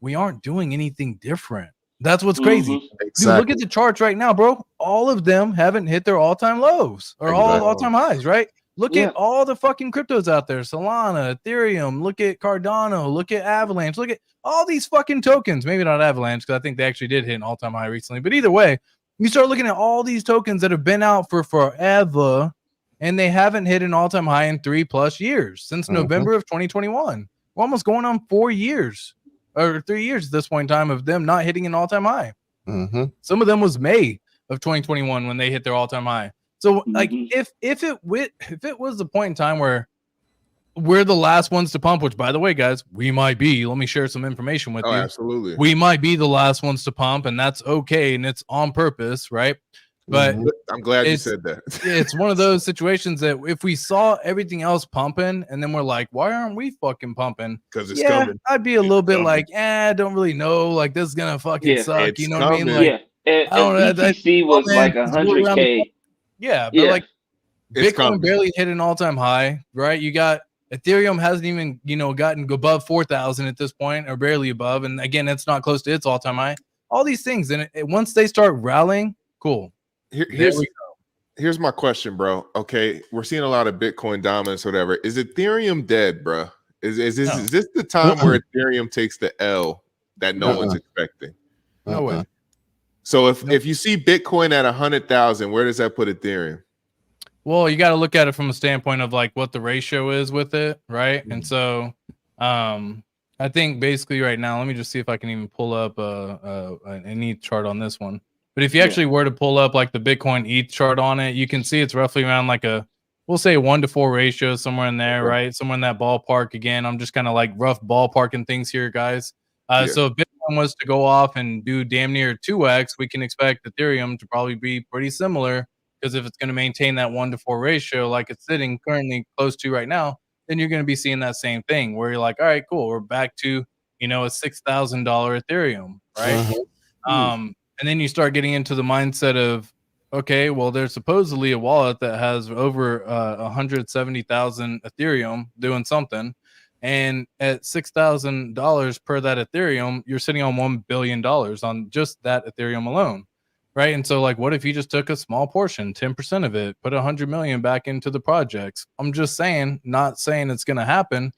Speaker 5: we aren't doing anything different. That's what's crazy.
Speaker 7: Exactly.
Speaker 5: Dude, look at the charts right now, bro. All of them haven't hit their all-time lows or all-time highs, right? Look at all the fucking cryptos out there. Solana, Ethereum, look at Cardano, look at Avalanche, look at all these fucking tokens. Maybe not Avalanche, because I think they actually did hit an all-time high recently. But either way, you start looking at all these tokens that have been out for forever, and they haven't hit an all-time high in 3+ years since November of 2021. We're almost going on 4 years or 3 years at this point in time of them not hitting an all-time high. Some of them was May of 2021 when they hit their all-time high. So like if it was the point in time where we're the last ones to pump, which by the way, guys, we might be. Let me share some information with you.
Speaker 3: Absolutely.
Speaker 5: We might be the last ones to pump, and that's okay, and it's on purpose, right? But
Speaker 3: I'm glad you said that.
Speaker 5: It's one of those situations that if we saw everything else pumping, and then we're like, why aren't we fucking pumping?
Speaker 3: Because it's coming.
Speaker 5: I'd be a little bit like, I don't really know. Like, this is gonna fucking suck. You know what I mean? Like,
Speaker 6: I don't know. ETC was like 100K.
Speaker 5: Yeah, but like Bitcoin barely hit an all-time high, right? You got Ethereum hasn't even, gotten above 4,000 at this point, or barely above. And again, it's not close to its all-time high. All these things, and once they start rallying, cool.
Speaker 3: Here's my question, bro. Okay, we're seeing a lot of Bitcoin dominance, whatever. Is Ethereum dead, bro? Is this the time where Ethereum takes the L that no one's expecting?
Speaker 5: No way.
Speaker 3: So if you see Bitcoin at 100,000, where does that put Ethereum?
Speaker 5: Well, you got to look at it from a standpoint of like what the ratio is with it, right? And so, I think basically right now, let me just see if I can even pull up an ETH chart on this one. But if you actually were to pull up like the Bitcoin ETH chart on it, you can see it's roughly around like we'll say 1-to-4 ratio, somewhere in there, right? Somewhere in that ballpark. Again, I'm just kind of like rough ballparking things here, guys. So if Bitcoin was to go off and do damn near 2x, we can expect Ethereum to probably be pretty similar, because if it's going to maintain that 1-to-4 ratio like it's sitting currently close to right now, then you're going to be seeing that same thing where you're like, all right, cool, we're back to a $6,000 Ethereum, right? And then you start getting into the mindset of, okay, well, there's supposedly a wallet that has over 170,000 Ethereum doing something. And at $6,000 per that Ethereum, you're sitting on $1 billion on just that Ethereum alone, right? And so, like, what if you just took a small portion, 10% of it, put 100 million back into the projects? I'm just saying, not saying it's going to happen,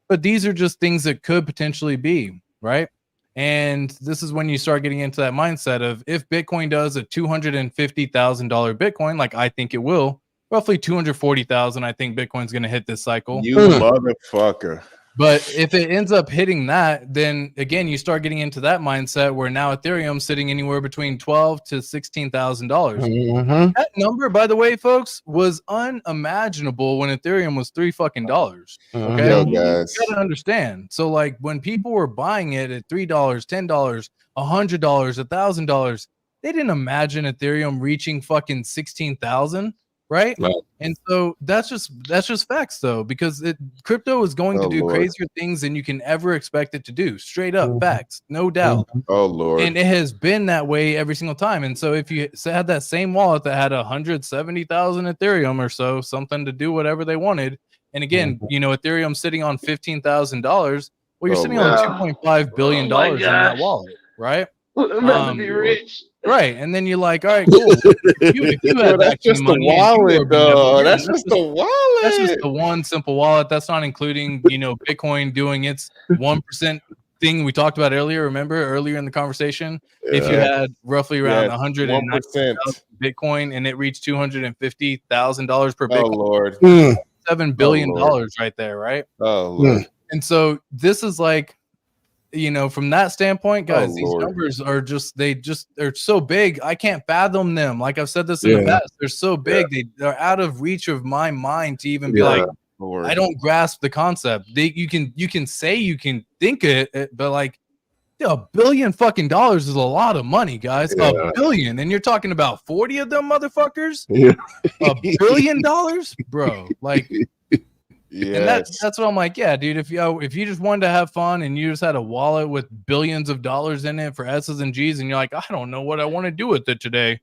Speaker 5: but these are just things that could potentially be, right? And this is when you start getting into that mindset of, if Bitcoin does a $250,000 Bitcoin, like I think it will, roughly 240,000, I think Bitcoin's going to hit this cycle.
Speaker 3: You motherfucker.
Speaker 5: But if it ends up hitting that, then again, you start getting into that mindset where now Ethereum's sitting anywhere between $12,000 to $16,000. That number, by the way, folks, was unimaginable when Ethereum was $3. Okay,
Speaker 3: Yo, guys,
Speaker 5: you gotta understand. So, like, when people were buying it at $3, $10, $100, $1,000, they didn't imagine Ethereum reaching fucking 16,000. Right? And so that's just facts, though, because crypto is going to do crazier things than you can ever expect it to do. Straight up facts, no doubt.
Speaker 3: Oh Lord!
Speaker 5: And it has been that way every single time. And so if you had that same wallet that had 170,000 Ethereum or so, something to do whatever they wanted, and again, Ethereum sitting on $15,000, well, you're sitting on $2.5 billion in that wallet, right?
Speaker 6: I'm about to be rich.
Speaker 5: Right, and then you're like, all right, cool. If you had
Speaker 3: that's just the wallet, though. That's just the wallet.
Speaker 5: That's just the one simple wallet. That's not including, Bitcoin doing its 1% thing we talked about earlier. Remember earlier in the conversation, if you had roughly around 100% Bitcoin and it reached $250,000 per Bitcoin,
Speaker 3: oh Lord,
Speaker 5: $7 billion right there, right?
Speaker 3: Oh Lord.
Speaker 5: And so this is like, from that standpoint, guys, these numbers are they're so big. I can't fathom them. Like I've said this in the past, they're so big. They're out of reach of my mind to even be like,
Speaker 3: Lord.
Speaker 5: I don't grasp the concept. You can say you can think it, but like $1 billion fucking dollars is a lot of money, guys. $1 billion, and you're talking about 40 of them motherfuckers. $1 billion, bro. Like. Yeah, and that's what I'm like. Yeah, dude. If you just wanted to have fun and you just had a wallet with billions of dollars in it for S's and G's, and you're like, I don't know what I want to do with it today.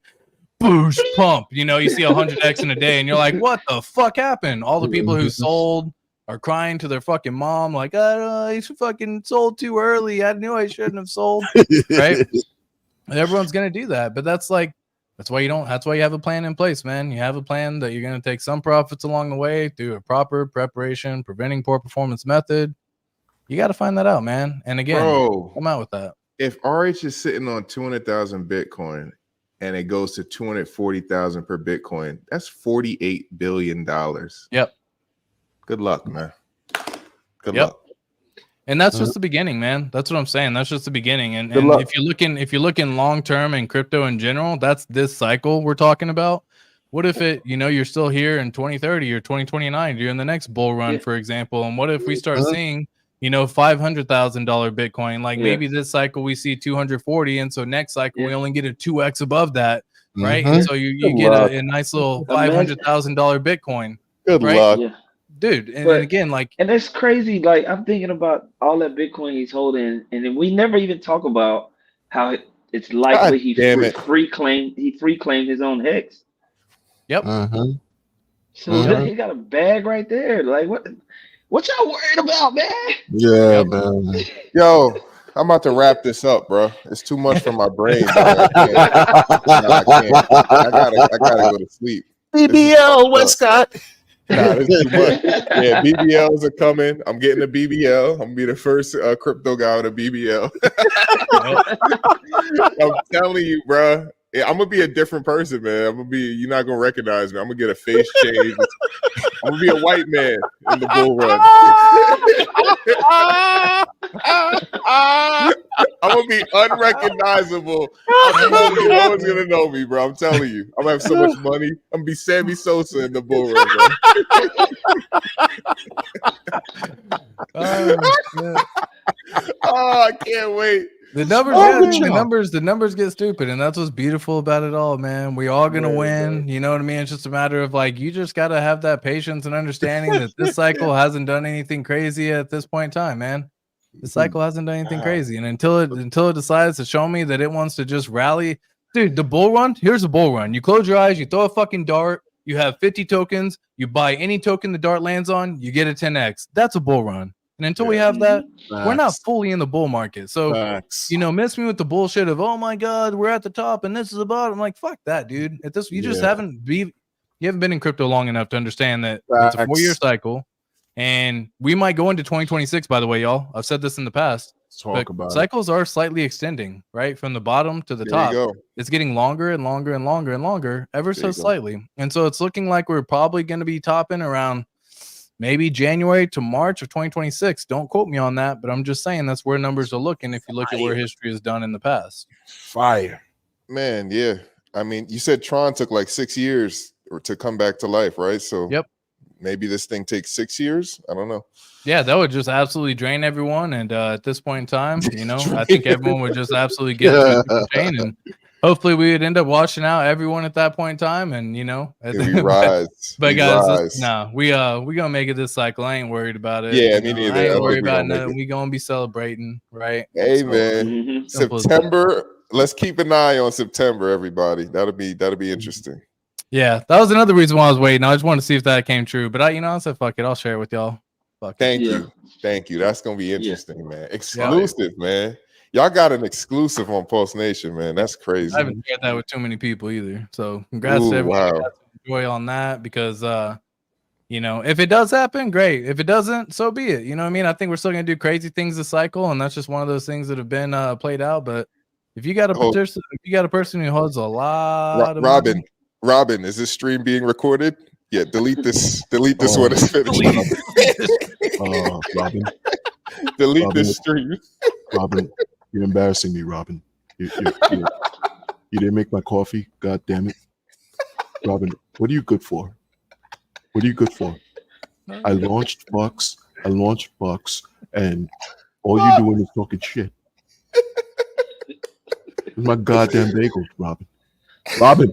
Speaker 5: Boost pump. You see 100x in a day, and you're like, what the fuck happened? All the people who sold are crying to their fucking mom like, "Oh, I fucking sold too early. I knew I shouldn't have sold." Right? And everyone's gonna do that, but that's why you have a plan in place, man. You have a plan that you're gonna take some profits along the way through a proper preparation, preventing poor performance method. You got to find that out, man. And again, come out with that.
Speaker 3: If RH is sitting on 200,000 Bitcoin and it goes to 240,000 per Bitcoin, that's $48 billion.
Speaker 5: Yep.
Speaker 3: Good luck, man. Good luck.
Speaker 5: And that's just the beginning, man. That's what I'm saying. That's just the beginning. And if you're looking long term in crypto in general, that's this cycle we're talking about. What if you're still here in 2030 or 2029 during the next bull run, for example? And what if we start seeing, $500,000 Bitcoin? Like maybe this cycle we see 240, and so next cycle we only get a 2x above that, right? And so you get a nice little $500,000 Bitcoin.
Speaker 3: Good luck.
Speaker 6: Yeah.
Speaker 5: Dude, and again,
Speaker 6: and that's crazy. Like, I'm thinking about all that Bitcoin he's holding, and then we never even talk about how it's likely he free claimed his own HEX.
Speaker 5: Yep.
Speaker 6: So he got a bag right there. Like, what y'all worried about, man?
Speaker 7: Yeah, man.
Speaker 3: Yo, I'm about to wrap this up, bro. It's too much for my brain. I can't. I gotta go to sleep.
Speaker 7: BBL, Westcott.
Speaker 3: Nah, this is too much. Yeah, BBLs are coming. I'm getting a BBL. I'm gonna be the first crypto guy with a BBL. I'm telling you, bro. Yeah, I'm gonna be a different person, man. You're not gonna recognize me. I'm gonna get a face change. I'm gonna be a white man in the bull run. I'm gonna be unrecognizable. No one's gonna know me, bro. I'm telling you. I'm gonna have so much money. I'm gonna be Sammy Sosa in the bull run, bro. Oh, I can't wait.
Speaker 5: The numbers get stupid, and that's what's beautiful about it all, man. We all gonna win. You know what I mean? It's just a matter of you just gotta have that patience and understanding that this cycle hasn't done anything crazy at this point in time, man. The cycle hasn't done anything crazy, and until it decides to show me that it wants to just rally, dude. The bull run. Here's a bull run. You close your eyes, you throw a fucking dart. You have 50 tokens. You buy any token the dart lands on, you get a 10x. That's a bull run. And until we have that, we're not fully in the bull market. So, miss me with the bullshit of, oh my God, we're at the top and this is the bottom. I'm like, fuck that, dude. You haven't been in crypto long enough to understand that it's a 4-year cycle. And we might go into 2026, by the way, y'all. I've said this in the past. Cycles are slightly extending, right? From the bottom to the top. It's getting longer and longer and longer and longer, ever so slightly. And so it's looking like we're probably going to be topping around maybe January to March of 2026. Don't quote me on that, but I'm just saying that's where numbers are looking if you look at where history is done in the past.
Speaker 3: Fire. Man, yeah. I mean, you said Tron took like 6 years to come back to life, right? So maybe this thing takes 6 years. I don't know.
Speaker 5: Yeah, that would just absolutely drain everyone. And at this point in time, I think everyone would just absolutely get to the chain, and hopefully we would end up washing out everyone at that point in time. And we rise. But guys, we gonna make it this cycle. I ain't worried about it.
Speaker 3: Yeah, me neither.
Speaker 5: I ain't worried about nothing. We gonna be celebrating, right?
Speaker 3: Hey, man, September. Let's keep an eye on September, everybody. That'll be interesting.
Speaker 5: Yeah, that was another reason why I was waiting. I just wanted to see if that came true. But I said, fuck it, I'll share it with y'all.
Speaker 3: Thank you. That's gonna be interesting, man. Exclusive, man. Y'all got an exclusive on PulseNation, man. That's crazy.
Speaker 5: I haven't shared that with too many people either. So congrats to everyone. Wow. Enjoy on that because if it does happen, great. If it doesn't, so be it. You know what I mean? I think we're still gonna do crazy things this cycle, and that's just one of those things that have been played out. But if you got a person who holds a lot of money,
Speaker 3: Robin, is this stream being recorded? Yeah, delete this one.
Speaker 7: Robin.
Speaker 3: Delete this stream.
Speaker 7: Robin, you're embarrassing me, Robin. You didn't make my coffee. God damn it. Robin, what are you good for? I launched Bucks, and all you doing is talking shit. My goddamn bagels, Robin.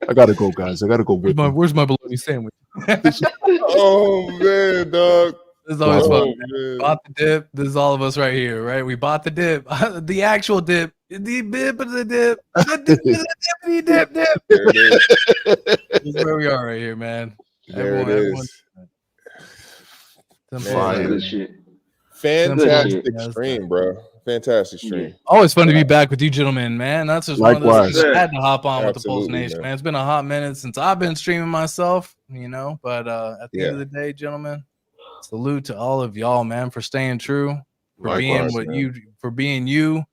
Speaker 7: I gotta go, guys.
Speaker 5: Where's my bologna sandwich?
Speaker 3: Oh man, dog.
Speaker 5: This is always fun. Bought the dip. This is all of us right here, right? We bought the dip, the actual dip, the bit of the dip, the dip. This is where we are right here, man.
Speaker 3: There it is.
Speaker 6: Good shit.
Speaker 3: Fantastic stream, bro. Fantastic stream.
Speaker 5: Always fun to be back with you gentlemen, man. That's just one of those things I had to hop on with the
Speaker 3: Absolutely,
Speaker 5: PulseNation, man. It's been a hot minute since I've been streaming myself, you know, but at the end of the day, gentlemen, salute to all of y'all, man, for staying true, for being what you, for being you,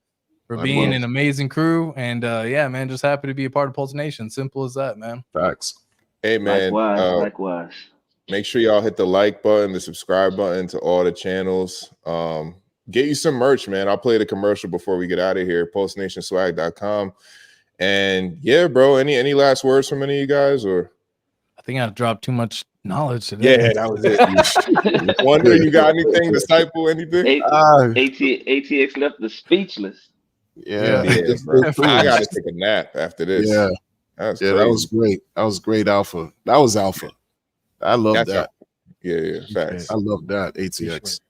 Speaker 5: for being an amazing crew, and yeah, man, just happy to be a part of PulseNation. Simple as that, man.
Speaker 7: Facts.
Speaker 3: Hey, man.
Speaker 6: Likewise.
Speaker 3: Make sure y'all hit the like button, the subscribe button to all the channels. Get you some merch, man. I'll play the commercial before we get out of here. PulseNationSwag.com. And yeah, bro, any last words from any of you guys? Or
Speaker 5: I think I dropped too much knowledge today.
Speaker 3: Yeah, that was it. Wonder you got anything, disciple, anything?
Speaker 6: ATX left the speechless.
Speaker 7: Yeah.
Speaker 3: I gotta take a nap after this.
Speaker 7: Yeah.
Speaker 3: That
Speaker 7: was great. That was great, Alpha. That was Alpha. I love that.
Speaker 3: Yeah, facts.
Speaker 7: I love that, ATX.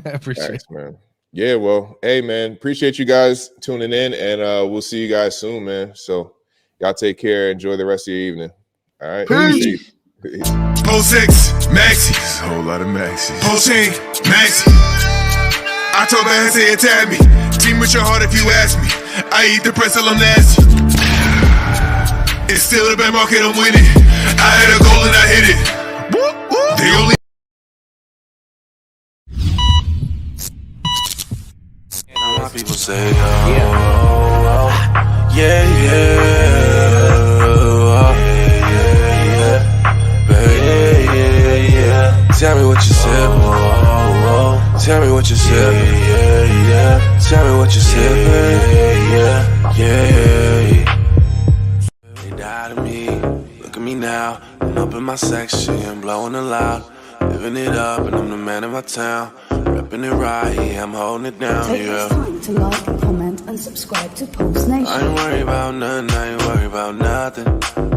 Speaker 5: Appreciate it,
Speaker 3: man. Yeah, well, hey, man, appreciate you guys tuning in, and we'll see you guys soon, man. So y'all take care. Enjoy the rest of your evening. All right.
Speaker 2: Peace. Pulsex, Maxi, a whole lot of Maxi. Pulsechain, Maxi. October has it tag me. Team with your heart if you ask me. I eat the pretzel, I'm nasty. It's still a bear market, I'm winning. I had a goal and I hit it. They only.
Speaker 1: My people say, oh, yeah, yeah. Tell me what you said, tell me what you said, tell me what you said, yeah. They died of me, look at me now, I'm up in my section, blowing it loud, living it up, and I'm the man in my town. Repping it right, yeah, I'm holding it down,
Speaker 4: Take this time to like, comment, and subscribe to PulseNation.
Speaker 1: I ain't worried about nothing, I ain't worried about nothing.